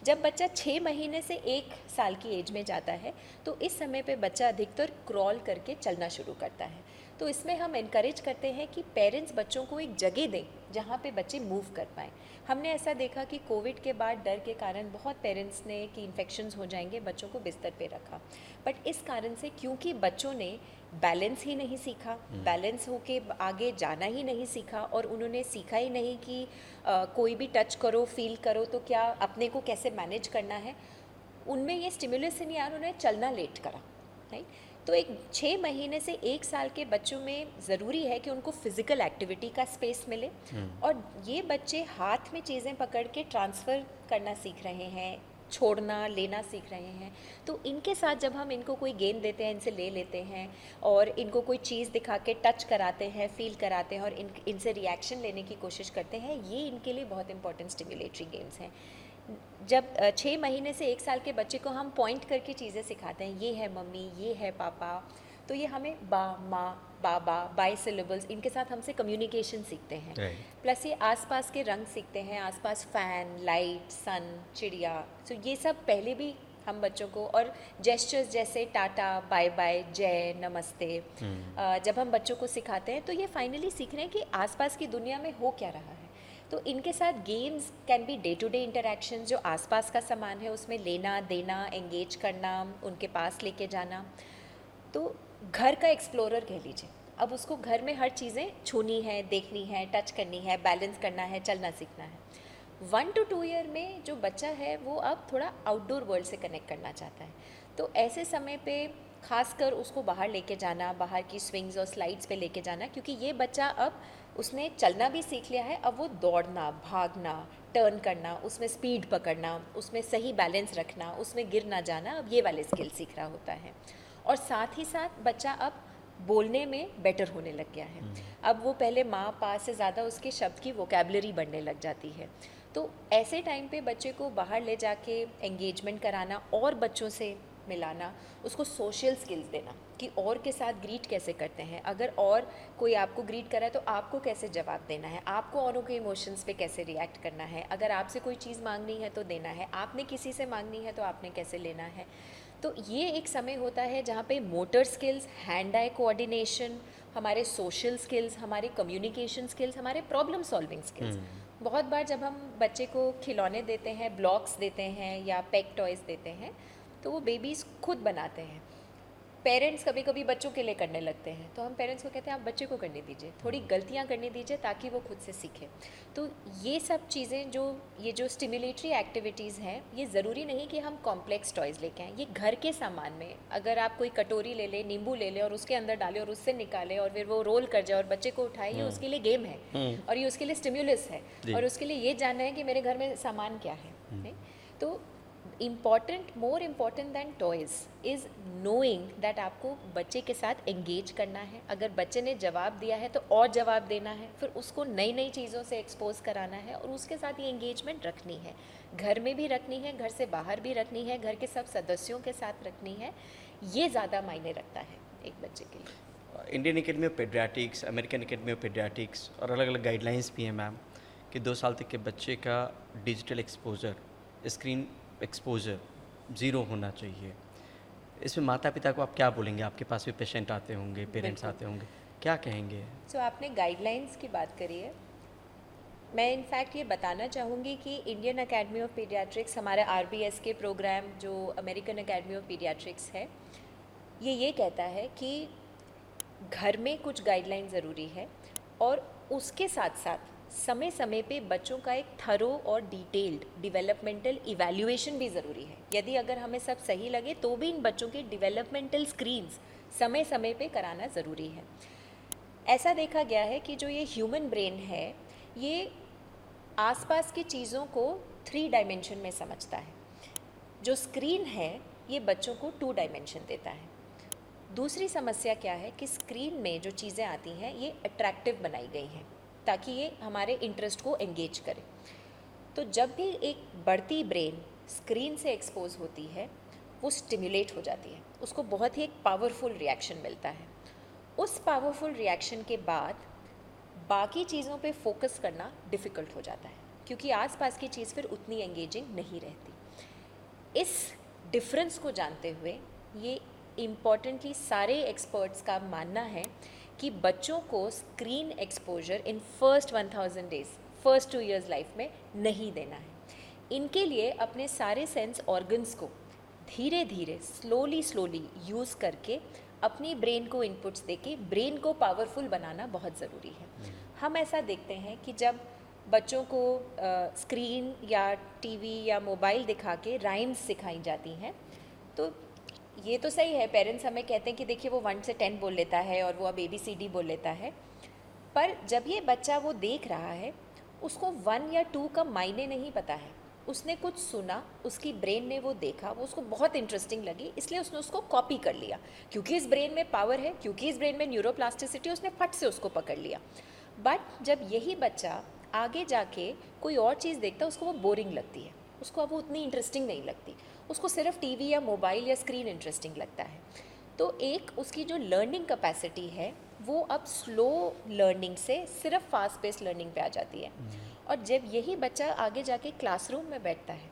जब बच्चा 6 महीने से 1 साल की एज में जाता है तो इस समय पे बच्चा अधिकतर क्रॉल करके चलना शुरू करता है। तो इसमें हम इनकरेज करते हैं कि पेरेंट्स बच्चों को एक जगह दें जहाँ पे बच्चे मूव कर पाएँ। हमने ऐसा देखा कि कोविड के बाद डर के कारण बहुत पेरेंट्स ने कि इन्फेक्शंस हो जाएंगे, बच्चों को बिस्तर पे रखा। बट इस कारण से क्योंकि बच्चों ने बैलेंस ही नहीं सीखा, बैलेंस होके आगे जाना ही नहीं सीखा और उन्होंने सीखा ही नहीं कि कोई भी टच करो, फील करो तो क्या अपने को कैसे मैनेज करना है, उनमें ये स्टिमुलस ही नहीं आया, उन्होंने चलना लेट करा, राइट। तो एक 6 महीने से 1 साल के बच्चों में ज़रूरी है कि उनको फिज़िकल एक्टिविटी का स्पेस मिले और ये बच्चे हाथ में चीज़ें पकड़ के ट्रांसफ़र करना सीख रहे हैं, छोड़ना लेना सीख रहे हैं। तो इनके साथ जब हम इनको कोई गेंद देते हैं, इनसे ले लेते हैं और इनको कोई चीज़ दिखा के टच कराते हैं, फील कराते हैं और इनसे रिएक्शन लेने की कोशिश करते हैं, ये इनके लिए बहुत इंपॉर्टेंट स्टिमुलेटरी गेम्स हैं। जब 6 महीने से 1 साल के बच्चे को हम पॉइंट करके चीज़ें सिखाते हैं, ये है मम्मी, ये है पापा, तो ये हमें बा, माँ, बाबा, बाई सिलेबल्स, इनके साथ हमसे कम्युनिकेशन सीखते हैं। प्लस ये आसपास के रंग सीखते हैं, आसपास फ़ैन, लाइट, सन, चिड़िया, सो ये सब पहले भी हम बच्चों को, और जेस्चर्स जैसे टाटा, बाय बाय, जय, नमस्ते, जब हम बच्चों को सिखाते हैं तो ये फाइनली सीख रहे हैं कि आसपास की दुनिया में हो क्या रहा है। तो इनके साथ games can be day to day interaction, जो आसपास का सामान है उसमें लेना देना, एंगेज करना, उनके पास लेके जाना। तो घर का एक्सप्लोरर कह लीजिए, अब उसको घर में हर चीज़ें छूनी है, देखनी है, टच करनी है, बैलेंस करना है, चलना सीखना है। 1 to 2 ईयर में जो बच्चा है वो अब थोड़ा आउटडोर वर्ल्ड से कनेक्ट करना चाहता है। तो ऐसे समय पे खासकर उसको बाहर लेके जाना, बाहर की स्विंग्स और स्लाइड्स पे लेके जाना, क्योंकि ये बच्चा अब उसने चलना भी सीख लिया है, अब वो दौड़ना, भागना, टर्न करना, उसमें स्पीड पकड़ना, उसमें सही बैलेंस रखना, उसमें गिर ना जाना, अब ये वाले स्किल सीख रहा होता है। और साथ ही साथ बच्चा अब बोलने में बेटर होने लग गया है। अब वो पहले माँ पा से ज़्यादा उसके शब्द की वोकैबुलरी बढ़ने लग जाती है। तो ऐसे टाइम पे बच्चे को बाहर ले जाके एंगेजमेंट कराना और बच्चों से मिलाना, उसको सोशल स्किल्स देना कि और के साथ ग्रीट कैसे करते हैं, अगर और कोई आपको ग्रीट करा है तो आपको कैसे जवाब देना है, आपको औरों के इमोशंस पे कैसे रिएक्ट करना है, अगर आपसे कोई चीज़ मांगनी है तो देना है, आपने किसी से मांगनी है तो आपने कैसे लेना है। तो ये एक समय होता है जहाँ पे motor skills, hand eye coordination, हमारे सोशल स्किल्स, हमारे कम्युनिकेशन स्किल्स, हमारे प्रॉब्लम सॉल्विंग स्किल्स। बहुत बार जब हम बच्चे को खिलौने देते हैं, ब्लॉक्स देते हैं या पेग टॉयज़ देते हैं, तो वो बेबीज़ खुद बनाते हैं। पेरेंट्स कभी कभी बच्चों के लिए करने लगते हैं, तो हम पेरेंट्स को कहते हैं आप बच्चे को करने दीजिए, थोड़ी गलतियाँ करने दीजिए ताकि वो खुद से सीखे। तो ये सब चीज़ें ये जो स्टिमुलेटरी एक्टिविटीज़ हैं, ये ज़रूरी नहीं कि हम कॉम्प्लेक्स टॉयज़ लेके आएँ। ये घर के सामान में अगर आप कोई कटोरी ले लें, नींबू ले लें और उसके अंदर डालें और उससे निकालें और फिर वो रोल कर जाए और बच्चे को उठाए, ये उसके लिए गेम है और ये उसके लिए स्टिम्युलस है और उसके लिए ये जानना है कि मेरे घर में सामान क्या है। नहीं? तो more important than toys is knowing that आपको बच्चे के साथ एंगेज करना है। अगर बच्चे ने जवाब दिया है तो और जवाब देना है, फिर उसको नई नई चीज़ों से एक्सपोज कराना है और उसके साथ ये एंगेजमेंट रखनी है, घर में भी रखनी है, घर से बाहर भी रखनी है, घर के सब सदस्यों के साथ रखनी है। ये ज़्यादा मायने रखता है एक बच्चे के लिए। Indian academy of paediatrics, American academy of paediatrics और अलग अलग गाइडलाइंस भी हैं मैम कि 2 साल तक के बच्चे का डिजिटल एक्सपोजर, स्क्रीन एक्सपोजर 0 होना चाहिए। इसमें माता पिता को आप क्या बोलेंगे? आपके पास भी पेशेंट आते होंगे, पेरेंट्स आते होंगे, क्या कहेंगे? सो आपने गाइडलाइंस की बात करी है, मैं इनफैक्ट ये बताना चाहूँगी कि इंडियन एकेडमी ऑफ पीडियाट्रिक्स, हमारा RBS के प्रोग्राम जो अमेरिकन एकेडमी ऑफ पीडियाट्रिक्स है, ये कहता है कि घर में कुछ गाइडलाइन ज़रूरी है और उसके साथ साथ समय समय पे बच्चों का एक थरो और डिटेल्ड डेवलपमेंटल इवैल्यूएशन भी ज़रूरी है। यदि अगर हमें सब सही लगे तो भी इन बच्चों के डेवलपमेंटल स्क्रीन्स समय समय पे कराना ज़रूरी है। ऐसा देखा गया है कि जो ये ह्यूमन ब्रेन है, ये आसपास की चीज़ों को 3 डायमेंशन में समझता है। जो स्क्रीन है ये बच्चों को 2 डायमेंशन देता है। दूसरी समस्या क्या है कि स्क्रीन में जो चीज़ें आती हैं ये अट्रैक्टिव बनाई गई हैं ताकि ये हमारे इंटरेस्ट को एंगेज करे। तो जब भी एक बढ़ती ब्रेन स्क्रीन से एक्सपोज होती है वो स्टिमुलेट हो जाती है, उसको बहुत ही एक पावरफुल रिएक्शन मिलता है। उस पावरफुल रिएक्शन के बाद बाकी चीज़ों पे फोकस करना डिफ़िकल्ट हो जाता है क्योंकि आसपास की चीज़ फिर उतनी एंगेजिंग नहीं रहती। इस डिफरेंस को जानते हुए ये इम्पॉर्टेंटली सारे एक्सपर्ट्स का मानना है कि बच्चों को screen exposure in first 1000 days, first 2 years life में नहीं देना है। इनके लिए अपने सारे सेंस ऑर्गन्स को धीरे धीरे स्लोली यूज़ करके अपनी ब्रेन को इनपुट्स देके ब्रेन को पावरफुल बनाना बहुत ज़रूरी है। हम ऐसा देखते हैं कि जब बच्चों को स्क्रीन या टीवी या मोबाइल दिखा के राइम्स सिखाई जाती हैं तो ये तो सही है, पेरेंट्स हमें कहते हैं कि देखिए वो 1 से 10 बोल लेता है और वो अब ABCD बोल लेता है, पर जब ये बच्चा वो देख रहा है उसको 1 या 2 का मायने नहीं पता है। उसने कुछ सुना, उसकी ब्रेन ने वो देखा, वो उसको बहुत इंटरेस्टिंग लगी, इसलिए उसने उसको कॉपी कर लिया। क्योंकि इस ब्रेन में पावर है, क्योंकि इस ब्रेन में न्यूरोप्लास्टिसिटी, उसने फट से उसको पकड़ लिया। बट जब यही बच्चा आगे जाके कोई और चीज़ देखता है उसको वो बोरिंग लगती है, उसको अब वो उतनी इंटरेस्टिंग नहीं लगती, उसको सिर्फ टीवी या मोबाइल या स्क्रीन इंटरेस्टिंग लगता है। तो एक उसकी जो लर्निंग कैपेसिटी है वो अब स्लो लर्निंग से सिर्फ फास्ट पेस लर्निंग पे आ जाती है। और जब यही बच्चा आगे जाके क्लासरूम में बैठता है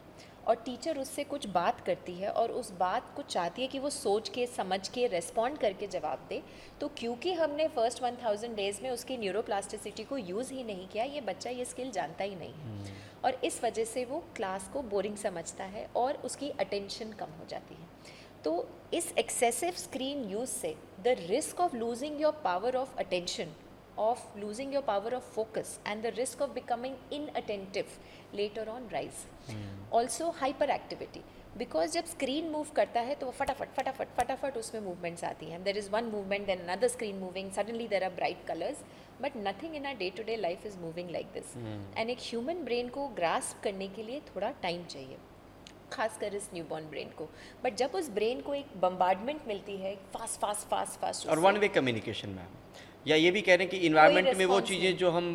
और टीचर उससे कुछ बात करती है और उस बात को चाहती है कि वो सोच के समझ के रेस्पॉन्ड करके जवाब दे, तो क्योंकि हमने फर्स्ट 1000 डेज़ में उसकी न्यूरोप्लास्टिसिटी को यूज़ ही नहीं किया, ये बच्चा ये स्किल जानता ही नहीं है। और इस वजह से वो क्लास को बोरिंग समझता है और उसकी अटेंशन कम हो जाती है। तो इस एक्सेसिव स्क्रीन यूज़ से the risk of losing your power of attention, of losing your power of focus and the risk of becoming inattentive later on rise. Also hyperactivity, because जब स्क्रीन मूव करता है तो वो फटाफट उसमें movements आती हैं. There is one movement, then another screen moving, suddenly there are bright colors, but nothing in our day-to-day life is moving like this. And एक ह्यूमन ब्रेन को ग्रास्प करने के लिए थोड़ा टाइम चाहिए, खासकर इस न्यूबॉर्न ब्रेन को. बट जब उस ब्रेन को एक बम्बार्डमेंट मिलती है फास्ट और वन वे कम्युनिकेशन मैम, या ये भी कह रहे हैं कि इन्वायरमेंट में वो चीज़ें जो हम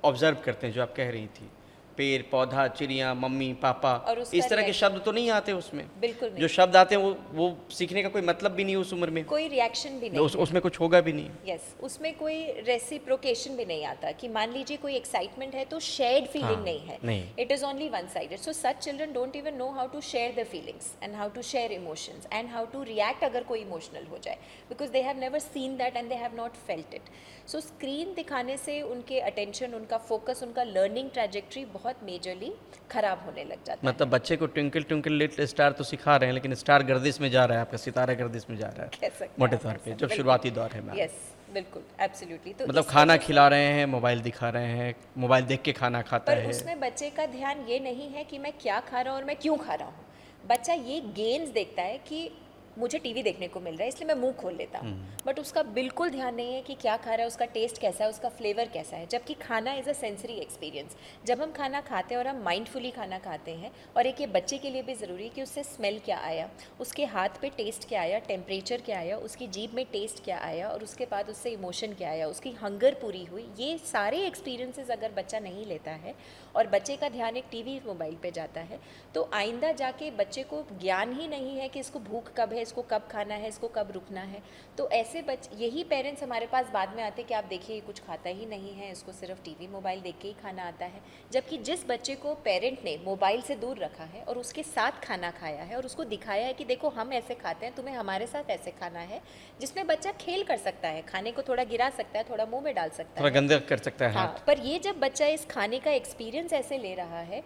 ऑब्जर्व करते हैं, जो आप कह रही थी, पेड़ पौधा चिड़िया मम्मी पापा, इस तरह के शब्द तो नहीं आते उसमें. बिल्कुल नहीं. जो शब्द आते हैं वो सीखने का कोई मतलब भी नहीं उस उम्र में, कोई रिएक्शन भी नहीं, उसमें कुछ होगा भी नहीं. यस, उसमें कोई रेसिप्रोकेशन भी नहीं आता कि मान लीजिए कोई एक्साइटमेंट है तो शेयर्ड फीलिंग नहीं है. It is only one sided. So such children don't even know how to share their feelings and how to share emotions and how to react अगर कोई इमोशनल हो जाए, because they have never seen that and they have not felt it. So screen दिखाने से उनके attention, उनका focus, उनका learning trajectory बहुत मेजरली खराब होने लग जाता है. मतलब बच्चे को ट्विंकल ट्विंकल लिटिल स्टार तो सिखा रहे हैं, लेकिन स्टार गर्दिश में जा रहा है, आपका सितारा गर्दिश में जा रहा है मोटे तौर पे, जब शुरुआती दौर है. यस बिल्कुल, एब्सोल्युटली. तो मतलब खाना खिला रहे हैं, मोबाइल दिखा रहे हैं, मोबाइल देख के खाना खाता है. पर उसमें बच्चे का ध्यान ये नहीं है कि मैं क्या खा रहा हूँ और मैं क्यों खा रहा हूँ. बच्चा ये गेन्स देखता है कि मुझे टीवी देखने को मिल रहा है इसलिए मैं मुंह खोल लेता हूँ, बट उसका बिल्कुल ध्यान नहीं है कि क्या खा रहा है, उसका टेस्ट कैसा है, उसका फ्लेवर कैसा है. जबकि खाना इज़ अ सेंसरी एक्सपीरियंस. जब हम खाना खाते हैं और हम माइंडफुली खाना खाते हैं, और एक ये बच्चे के लिए भी ज़रूरी है कि उससे स्मेल क्या आया, उसके हाथ पे टेस्ट क्या आया, टेम्परेचर क्या आया, उसकी जीभ में टेस्ट क्या आया, और उसके बाद उससे इमोशन क्या आया, उसकी हंगर पूरी हुई. ये सारे एक्सपीरियंसेस अगर बच्चा नहीं लेता है और बच्चे का ध्यान एक टीवी मोबाइल पे जाता है, तो आइंदा जाके बच्चे को ज्ञान ही नहीं है कि इसको भूख कब है, इसको कब खाना है, इसको कब रुकना है. तो ऐसे यही पेरेंट्स हमारे पास बाद में आते कि आप देखिए ये कुछ खाता ही नहीं है, इसको सिर्फ टीवी मोबाइल देख के ही खाना आता है. जबकि जिस बच्चे को पेरेंट ने मोबाइल से दूर रखा है और उसके साथ खाना खाया है और उसको दिखाया है कि देखो हम ऐसे खाते हैं, तुम्हें हमारे साथ ऐसे खाना है, जिसमें बच्चा खेल कर सकता है, खाने को थोड़ा गिरा सकता है, थोड़ा मुंह में डाल सकता है, थोड़ा गंदा कर सकता है. हाँ, पर ये जब बच्चा इस खाने का एक्सपीरियंस ऐसे ले रहा है,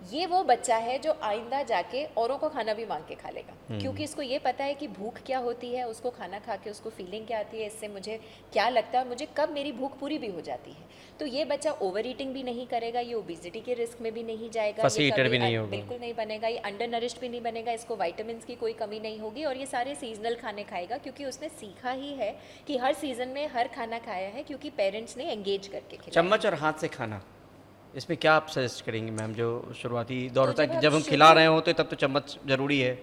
ये वो बच्चा है जो आइंदा जाके औरों को खाना भी मांग के खा लेगा, क्योंकि इसको ये पता है कि भूख क्या होती है, उसको खाना खा के उसको फीलिंग क्या आती है, इससे मुझे क्या लगता है और मुझे कब मेरी भूख पूरी भी हो जाती है. तो ये बच्चा ओवर ईटिंग भी नहीं करेगा, ये ओबेसिटी के रिस्क में भी नहीं जाएगा, ये ईटर भी नहीं होगा, बिल्कुल नहीं बनेगा, ये अंडर नरिश्ड भी नहीं बनेगा, इसको विटामिन की कोई कमी नहीं होगी, और ये सारे सीजनल खाने खाएगा क्योंकि उसने सीखा ही है कि हर सीजन में हर खाना खाया है, क्योंकि पेरेंट्स ने एंगेज करके खिलाया. चम्मच और हाथ से खाना, इसमें क्या आप सजेस्ट करेंगे मैम? जो शुरुआती दौर होता है कि जब हम खिला रहे होते तब तो चम्मच जरूरी है,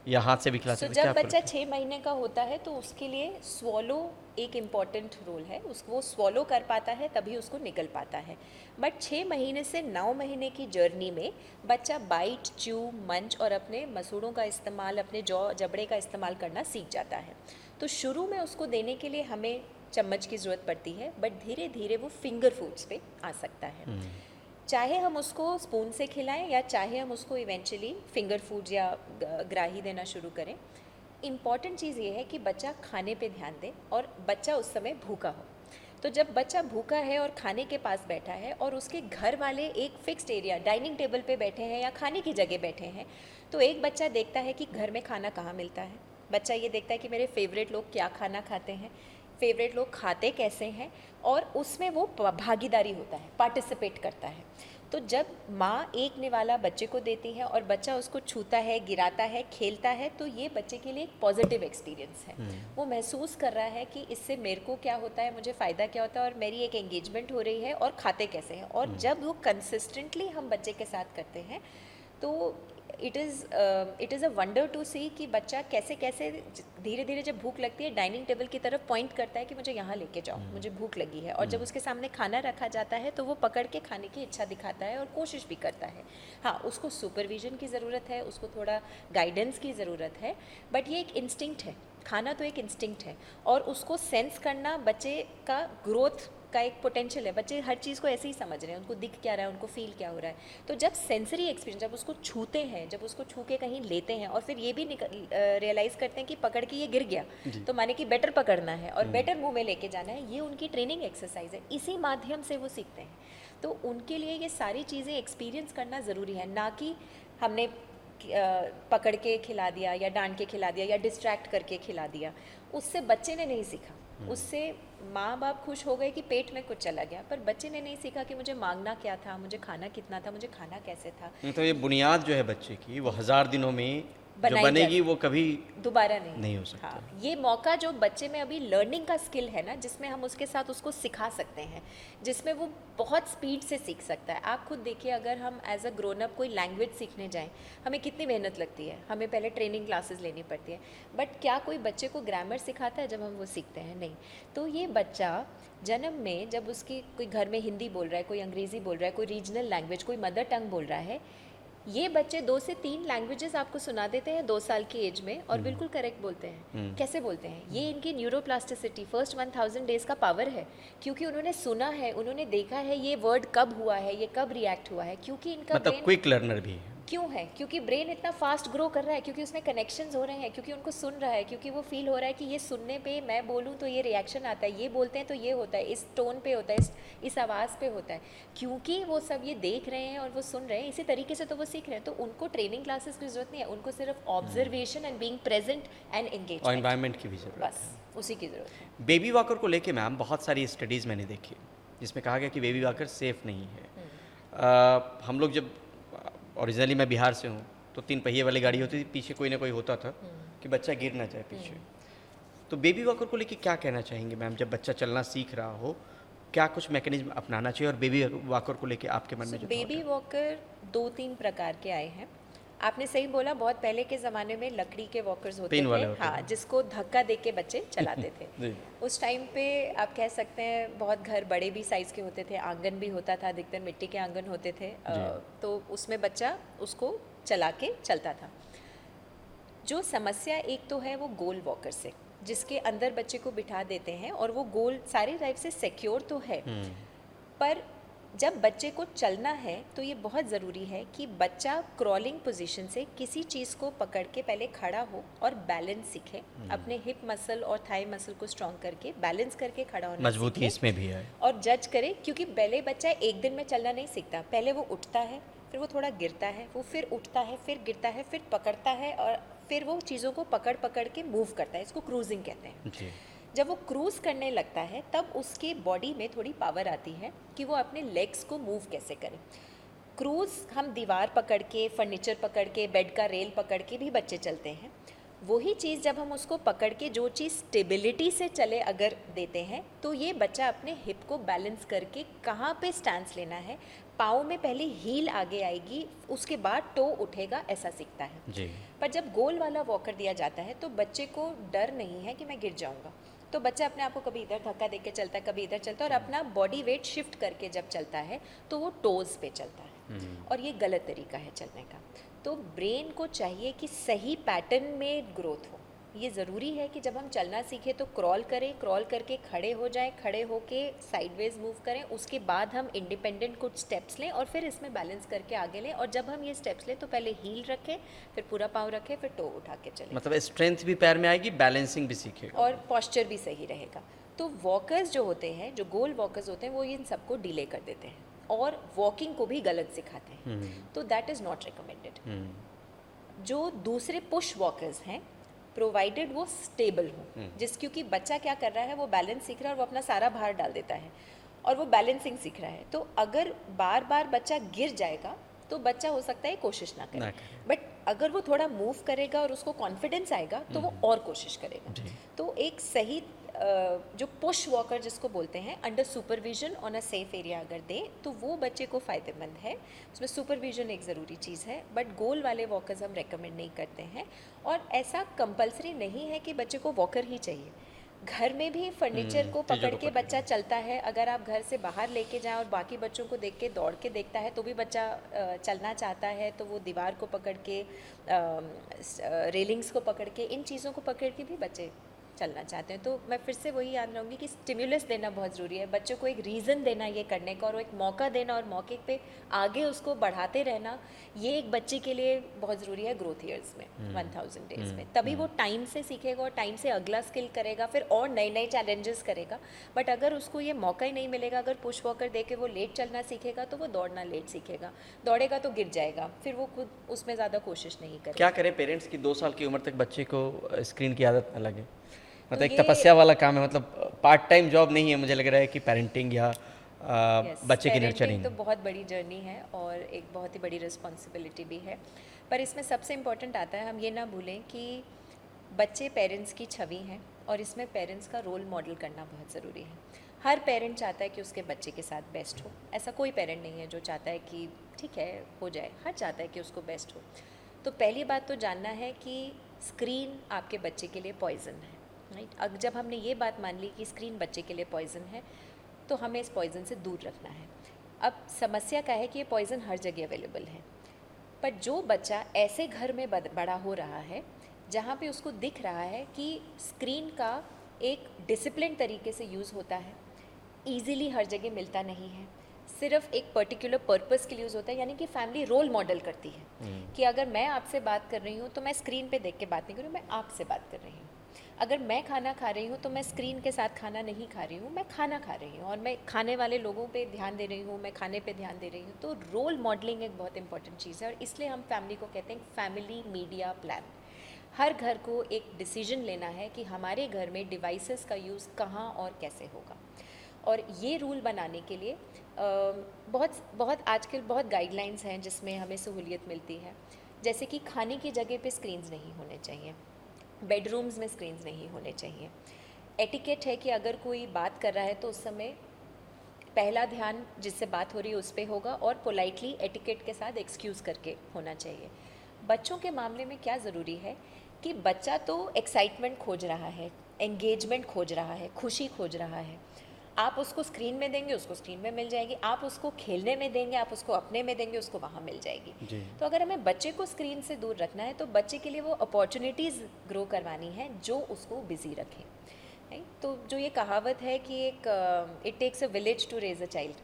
या हाथ से भी खिला सकते हैं. जब बच्चा 6 महीने का होता है तो उसके लिए स्वॉलो एक इम्पॉर्टेंट रोल है, वो स्वॉलो कर पाता है तभी उसको निकल पाता है. बट 6 महीने से 9 महीने की जर्नी में बच्चा बाइट, च्यू, मंच और अपने मसूड़ों का इस्तेमाल, अपने जबड़े का इस्तेमाल करना सीख जाता है. तो शुरू में उसको देने के लिए हमें चम्मच की ज़रूरत पड़ती है, बट धीरे धीरे वो फिंगर फूड्स पे आ सकता है. चाहे हम उसको स्पून से खिलाएं या चाहे हम उसको इवेंचुअली फिंगर फूड्स या ग्राही देना शुरू करें, इम्पॉर्टेंट चीज़ ये है कि बच्चा खाने पे ध्यान दे और बच्चा उस समय भूखा हो. तो जब बच्चा भूखा है और खाने के पास बैठा है और उसके घर वाले एक फिक्स्ड एरिया डाइनिंग टेबल पे बैठे हैं या खाने की जगह बैठे हैं, तो एक बच्चा देखता है कि घर में खाना कहाँ मिलता है, बच्चा ये देखता है कि मेरे फेवरेट लोग क्या खाना खाते हैं, फेवरेट लोग खाते कैसे हैं, और उसमें वो भागीदारी होता है, पार्टिसिपेट करता है. तो जब माँ एक निवाला बच्चे को देती है और बच्चा उसको छूता है, गिराता है, खेलता है, तो ये बच्चे के लिए एक पॉजिटिव एक्सपीरियंस है. वो महसूस कर रहा है कि इससे मेरे को क्या होता है, मुझे फ़ायदा क्या होता है, और मेरी एक एंगेजमेंट हो रही है, और खाते कैसे हैं. और जब वो कंसिस्टेंटली हम बच्चे के साथ करते हैं तो it is a wonder to see कि बच्चा कैसे कैसे धीरे धीरे जब भूख लगती है डाइनिंग टेबल की तरफ पॉइंट करता है कि मुझे यहाँ लेके जाओ, मुझे भूख लगी है. और जब उसके सामने खाना रखा जाता है तो वो पकड़ के खाने की इच्छा दिखाता है और कोशिश भी करता है. हाँ, उसको सुपरविजन की ज़रूरत है, उसको थोड़ा गाइडेंस की ज़रूरत है, बट ये एक इंस्टिंक्ट है खाना तो एक इंस्टिंक्ट है और उसको सेंस करना बच्चे का ग्रोथ का एक पोटेंशियल है। बच्चे हर चीज़ को ऐसे ही समझ रहे हैं, उनको दिख क्या रहा है, उनको फील क्या हो रहा है। तो जब सेंसरी एक्सपीरियंस, जब उसको छूते हैं, जब उसको छू के कहीं लेते हैं और फिर ये भी रियलाइज़ करते हैं कि पकड़ के ये गिर गया तो माने कि बेटर पकड़ना है और बेटर मुंह में लेके जाना है, ये उनकी ट्रेनिंग एक्सरसाइज है, इसी माध्यम से वो सीखते हैं। तो उनके लिए ये सारी चीज़ें एक्सपीरियंस करना ज़रूरी है, ना कि हमने पकड़ के खिला दिया या डांट के खिला दिया या डिस्ट्रैक्ट करके खिला दिया। उससे बच्चे ने नहीं सीखा, उससे माँ बाप खुश हो गए कि पेट में कुछ चला गया, पर बच्चे ने नहीं सीखा कि मुझे मांगना क्या था, मुझे खाना कितना था, मुझे खाना कैसे था। तो ये बुनियाद जो है बच्चे की, वो 1000 दिनों में जो बनाई बनेगी वो कभी दोबारा नहीं हो सकता। हाँ, ये मौका जो बच्चे में अभी लर्निंग का स्किल है ना, जिसमें हम उसके साथ उसको सिखा सकते हैं, जिसमें वो बहुत स्पीड से सीख सकता है। आप खुद देखिए, अगर हम एज अ ग्रोन अप कोई लैंग्वेज सीखने जाएं, हमें कितनी मेहनत लगती है, हमें पहले ट्रेनिंग क्लासेस लेनी पड़ती है, बट क्या कोई बच्चे को ग्रामर सिखाता है जब हम वो सीखते हैं? नहीं। तो ये बच्चा जन्म में जब उसकी कोई घर में हिंदी बोल रहा है, कोई अंग्रेज़ी बोल रहा है, कोई रीजनल लैंग्वेज, कोई मदर टंग बोल रहा है, ये बच्चे 2 से 3 लैंग्वेजेस आपको सुना देते हैं 2 साल की एज में और बिल्कुल करेक्ट बोलते हैं। कैसे बोलते हैं? ये इनकी न्यूरोप्लास्टिसिटी, फर्स्ट 1000 डेज का पावर है, क्योंकि उन्होंने सुना है, उन्होंने देखा है ये वर्ड कब हुआ है, ये कब रिएक्ट हुआ है, क्योंकि इनका मतलब क्विक लर्नर भी है। क्यों है? क्योंकि ब्रेन इतना फास्ट ग्रो कर रहा है, क्योंकि उसमें कनेक्शंस हो रहे हैं, क्योंकि उनको सुन रहा है, क्योंकि वो फील हो रहा है कि ये सुनने पे मैं बोलूँ तो ये रिएक्शन आता है, ये बोलते हैं तो ये होता है, इस टोन पे होता है, इस आवाज़ पे होता है, क्योंकि वो सब ये देख रहे हैं और वो सुन रहे हैं, इसी तरीके से तो वो सीख रहे हैं। तो उनको ट्रेनिंग क्लासेस की जरूरत नहीं है, उनको सिर्फ observation and being present and engagement और एनवायरनमेंट की भी जरूरत बस उसी की ज़रूरत है। बेबी वॉकर को लेके मैम बहुत सारी स्टडीज़ मैंने देखी जिसमें कहा गया कि बेबी वॉकर सेफ़ नहीं है। हम लोग जब ओरिजिनली मैं बिहार से हूँ तो 3 पहिए वाली गाड़ी होती थी, पीछे कोई ना कोई होता था कि बच्चा गिर ना जाए पीछे। तो बेबी वॉकर को लेके क्या कहना चाहेंगे मैम? जब बच्चा चलना सीख रहा हो, क्या कुछ मैकेनिज्म अपनाना चाहिए? और बेबी वॉकर को लेके आपके मन में जो बेबी वॉकर 2-3 प्रकार के आए हैं। आपने सही बोला, बहुत पहले के ज़माने में लकड़ी के वॉकर्स होते पिन थे, वाले होते हाँ, जिसको धक्का दे के बच्चे चलाते थे। जी। उस टाइम पे आप कह सकते हैं बहुत घर बड़े भी साइज़ के होते थे, आंगन भी होता था, अधिकतर मिट्टी के आंगन होते थे, तो उसमें बच्चा उसको चला के चलता था। जो समस्या एक तो है वो गोल वॉकर से, जिसके अंदर बच्चे को बिठा देते हैं और वो गोल सारी लाइफ से सिक्योर तो है, पर जब बच्चे को चलना है तो ये बहुत ज़रूरी है कि बच्चा क्रॉलिंग पोजीशन से किसी चीज़ को पकड़ के पहले खड़ा हो और बैलेंस सीखे, अपने हिप मसल और थाई मसल को स्ट्रॉन्ग करके बैलेंस करके खड़ा होना मजबूती इसमें भी है और जज करे, क्योंकि पहले बच्चा एक दिन में चलना नहीं सीखता, पहले वो उठता है, फिर वो थोड़ा गिरता है, वो फिर उठता है, फिर गिरता है, फिर पकड़ता है और फिर वो चीज़ों को पकड़ पकड़ के मूव करता है। इसको क्रूजिंग कहते हैं। जी। जब वो क्रूज करने लगता है तब उसके बॉडी में थोड़ी पावर आती है कि वो अपने लेग्स को मूव कैसे करे। क्रूज हम दीवार पकड़ के, फर्नीचर पकड़ के, बेड का रेल पकड़ के भी बच्चे चलते हैं। वही चीज़ जब हम उसको पकड़ के जो चीज़ स्टेबिलिटी से चले अगर देते हैं तो ये बच्चा अपने हिप को बैलेंस करके कहाँ पे स्टैंस लेना है, पाँव में पहले हील आगे आएगी, उसके बाद टो उठेगा, ऐसा सीखता है। जी। पर जब गोल वाला वॉकर दिया जाता है तो बच्चे को डर नहीं है कि मैं गिर जाऊंगा, तो बच्चा अपने आप को कभी इधर धक्का दे के चलता है, कभी इधर चलता है और अपना बॉडी वेट शिफ्ट करके जब चलता है तो वो टोज पे चलता है और ये गलत तरीका है चलने का। तो ब्रेन को चाहिए कि सही पैटर्न में ग्रोथ हो। ये ज़रूरी है कि जब हम चलना सीखें तो क्रॉल करें, क्रॉल करके खड़े हो जाएं, खड़े होके साइडवेज मूव करें, उसके बाद हम इंडिपेंडेंट कुछ स्टेप्स लें और फिर इसमें बैलेंस करके आगे लें। और जब हम ये स्टेप्स लें तो पहले हील रखें, फिर पूरा पाँव रखें, फिर टो उठा के चलें। मतलब स्ट्रेंथ भी पैर में आएगी, बैलेंसिंग भी सीखेगा और पॉस्चर भी सही रहेगा। तो वॉकर्स जो होते हैं, जो गोल वॉकर्स होते हैं, वो इन सबको डिले कर देते हैं और वॉकिंग को भी गलत सिखाते हैं, तो दैट इज़ नॉट रिकमेंडेड। जो दूसरे पुश वॉकर्स हैं, प्रोवाइडेड वो स्टेबल हो, क्योंकि बच्चा क्या कर रहा है, वो बैलेंस सीख रहा है और वो अपना सारा भार डाल देता है और वो बैलेंसिंग सीख रहा है। तो अगर बार बार बच्चा गिर जाएगा तो बच्चा हो सकता है कोशिश ना करे, बट अगर वो थोड़ा मूव करेगा और उसको कॉन्फिडेंस आएगा तो वो और कोशिश करेगा। तो एक सही जो पुश वॉकर जिसको बोलते हैं, under supervision on a safe area अगर दें तो वो बच्चे को फ़ायदेमंद है। उसमें सुपरविजन एक ज़रूरी चीज़ है, बट गोल वाले वॉकर्स हम रेकमेंड नहीं करते हैं। और ऐसा कंपलसरी नहीं है कि बच्चे को वॉकर ही चाहिए। घर में भी फर्नीचर को चीज़ों पकड़ को के पकड़ बच्चा चलता है। अगर आप घर से बाहर लेके जाएं और बाकी बच्चों को देख के दौड़ के देखता है तो भी बच्चा चलना चाहता है, तो वो दीवार को पकड़ के, रेलिंग्स को पकड़ के, इन चीज़ों को पकड़ के भी बच्चे चलना चाहते हैं। तो मैं फिर से वही याद रखूँगी कि स्टिमुलस देना बहुत ज़रूरी है, बच्चों को एक रीज़न देना ये करने का, और एक मौका देना, और मौके पे आगे उसको बढ़ाते रहना, ये एक बच्चे के लिए बहुत ज़रूरी है ग्रोथ ईयर्स में, 1000 डेज में। तभी वो टाइम से सीखेगा और टाइम से अगला स्किल करेगा, फिर और नए नए चैलेंजेस करेगा। बट अगर उसको ये मौका ही नहीं मिलेगा, अगर पुश वॉकर दे के वो लेट चलना सीखेगा तो वो दौड़ना लेट सीखेगा, दौड़ेगा तो गिर जाएगा, फिर वो खुद उसमें ज़्यादा कोशिश नहीं करेगा। क्या करें पेरेंट्स की 2 साल की उम्र तक बच्चे को स्क्रीन की आदत न लगे? मतलब एक ये- तपस्या वाला काम है, मतलब पार्ट टाइम जॉब नहीं है मुझे लग रहा है कि पेरेंटिंग या Yes, बच्चे की parenting नर्चरिंग। तो बहुत बड़ी जर्नी है और एक बहुत ही बड़ी रिस्पॉन्सिबिलिटी भी है। पर इसमें सबसे इम्पोर्टेंट आता है, हम ये ना भूलें कि बच्चे पेरेंट्स की छवि हैं, और इसमें पेरेंट्स का रोल मॉडल करना बहुत ज़रूरी है। हर पेरेंट चाहता है कि उसके बच्चे के साथ बेस्ट हो, ऐसा कोई पेरेंट नहीं है जो चाहता है कि ठीक है हो जाए, हर चाहता है कि उसको बेस्ट हो। तो पहली बात तो जानना है कि स्क्रीन आपके बच्चे के लिए पॉइजन है, राइट। अब जब हमने ये बात मान ली कि स्क्रीन बच्चे के लिए पॉइजन है, तो हमें इस पॉइजन से दूर रखना है। अब समस्या क्या है कि ये पॉइजन हर जगह अवेलेबल है, पर जो बच्चा ऐसे घर में बड़ा हो रहा है जहाँ पे उसको दिख रहा है कि स्क्रीन का एक डिसिप्लिन तरीके से यूज़ होता है, ईज़िली हर जगह मिलता नहीं है, सिर्फ एक पर्टिकुलर पर्पस के लिए यूज़ होता है, यानी कि फैमिली रोल मॉडल करती है कि अगर मैं आपसे बात कर रही हूँ तो मैं स्क्रीन पे देख के बात नहीं कर रही हूँ, मैं आपसे बात कर रही हूँ। अगर मैं खाना खा रही हूँ तो मैं स्क्रीन के साथ खाना नहीं खा रही हूँ, मैं खाना खा रही हूँ और मैं खाने वाले लोगों पे ध्यान दे रही हूँ, मैं खाने पे ध्यान दे रही हूँ। तो रोल मॉडलिंग एक बहुत इंपॉर्टेंट चीज़ है, और इसलिए हम फैमिली को कहते हैं फैमिली मीडिया प्लान। हर घर को एक डिसीजन लेना है कि हमारे घर में डिवाइसेस का यूज़ कहाँ और कैसे होगा, और ये रूल बनाने के लिए बहुत आजकल बहुत गाइडलाइंस हैं जिसमें हमें सहूलियत मिलती है। जैसे कि खाने की जगह पे स्क्रीन्स नहीं होने चाहिए, बेडरूम्स में स्क्रीन्स नहीं होने चाहिए। एटिकेट है कि अगर कोई बात कर रहा है तो उस समय पहला ध्यान जिससे बात हो रही है उस पर होगा, और पोलाइटली एटिकेट के साथ एक्सक्यूज़ करके होना चाहिए। बच्चों के मामले में क्या ज़रूरी है कि बच्चा तो एक्साइटमेंट खोज रहा है, एंगेजमेंट खोज रहा है, खुशी खोज रहा है। आप उसको स्क्रीन में देंगे, उसको स्क्रीन में मिल जाएगी। आप उसको खेलने में देंगे, आप उसको अपने में देंगे, उसको वहाँ मिल जाएगी। जी। तो अगर हमें बच्चे को स्क्रीन से दूर रखना है तो बच्चे के लिए वो अपॉर्चुनिटीज़ ग्रो करवानी है जो उसको बिजी रखें, राइट। तो जो ये कहावत है कि एक it takes a village to raise a child,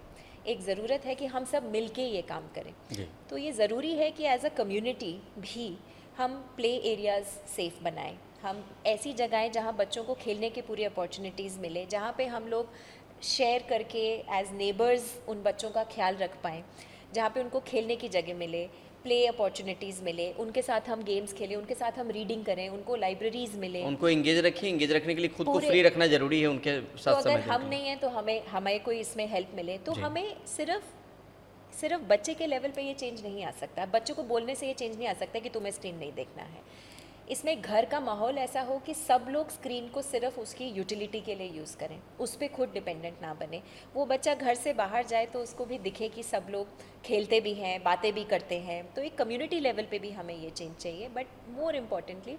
एक ज़रूरत है कि हम सब मिल के ये काम करें। जी। तो ये ज़रूरी है कि एज अ कम्युनिटी भी हम प्ले एरियाज़ सेफ़ बनाएं, हम ऐसी जगहें जहाँ बच्चों को खेलने की पूरी अपॉर्चुनिटीज़ मिले, जहाँ पे हम लोग शेयर करके एज नेबर्स उन बच्चों का ख्याल रख पाएँ, जहाँ पे उनको खेलने की जगह मिले, प्ले अपॉर्चुनिटीज़ मिले, उनके साथ हम गेम्स खेलें, उनके साथ हम रीडिंग करें, उनको लाइब्रेरीज़ मिले। उनको एंगेज रखिए, एंगेज रखने के लिए खुद को पूरे- फ्री रखना ज़रूरी है, उनके तो साथ अगर समय देने हम के लिए। नहीं हैं तो हमें कोई इसमें हेल्प मिले, तो जी। हमें सिर्फ बच्चे के लेवल पे ये चेंज नहीं आ सकता। बच्चों को बोलने से ये चेंज नहीं आ सकता कि तुम्हें स्क्रीन नहीं देखना है। इसमें घर का माहौल ऐसा हो कि सब लोग स्क्रीन को सिर्फ उसकी यूटिलिटी के लिए यूज़ करें, उस पर खुद डिपेंडेंट ना बने। वो बच्चा घर से बाहर जाए तो उसको भी दिखे कि सब लोग खेलते भी हैं, बातें भी करते हैं। तो एक कम्युनिटी लेवल पे भी हमें ये चेंज चाहिए। बट मोर इम्पॉर्टेंटली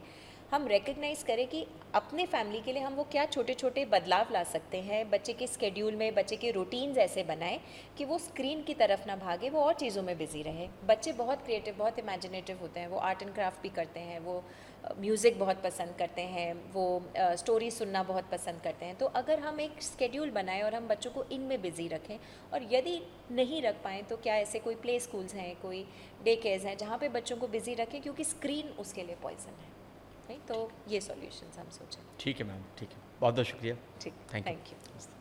हम रिकग्नाइज़ करें कि अपने फैमिली के लिए हम वो क्या छोटे छोटे बदलाव ला सकते हैं, बच्चे के स्केड्यूल में बच्चे के रूटीन्स ऐसे बनाएं कि वो स्क्रीन की तरफ ना भागे, वो और चीज़ों में बिजी रहे। बच्चे बहुत क्रिएटिव, बहुत इमेजिनेटिव होते हैं, वो आर्ट एंड क्राफ्ट भी करते हैं, वो म्यूज़िक बहुत पसंद करते हैं, वो स्टोरी सुनना बहुत पसंद करते हैं। तो अगर हम एक स्केड्यूल बनाएं और हम बच्चों को इनमें बिज़ी रखें, और यदि नहीं रख पाएँ तो क्या ऐसे कोई प्ले स्कूल्स हैं, कोई डे केयर्स हैं जहाँ पे बच्चों को बिज़ी रखें, क्योंकि स्क्रीन उसके लिए पॉइजन है, नहीं। तो ये सॉल्यूशंस हम सोचें। ठीक है मैम, ठीक है, बहुत बहुत शुक्रिया। ठीक, थैंक यू। Thank you.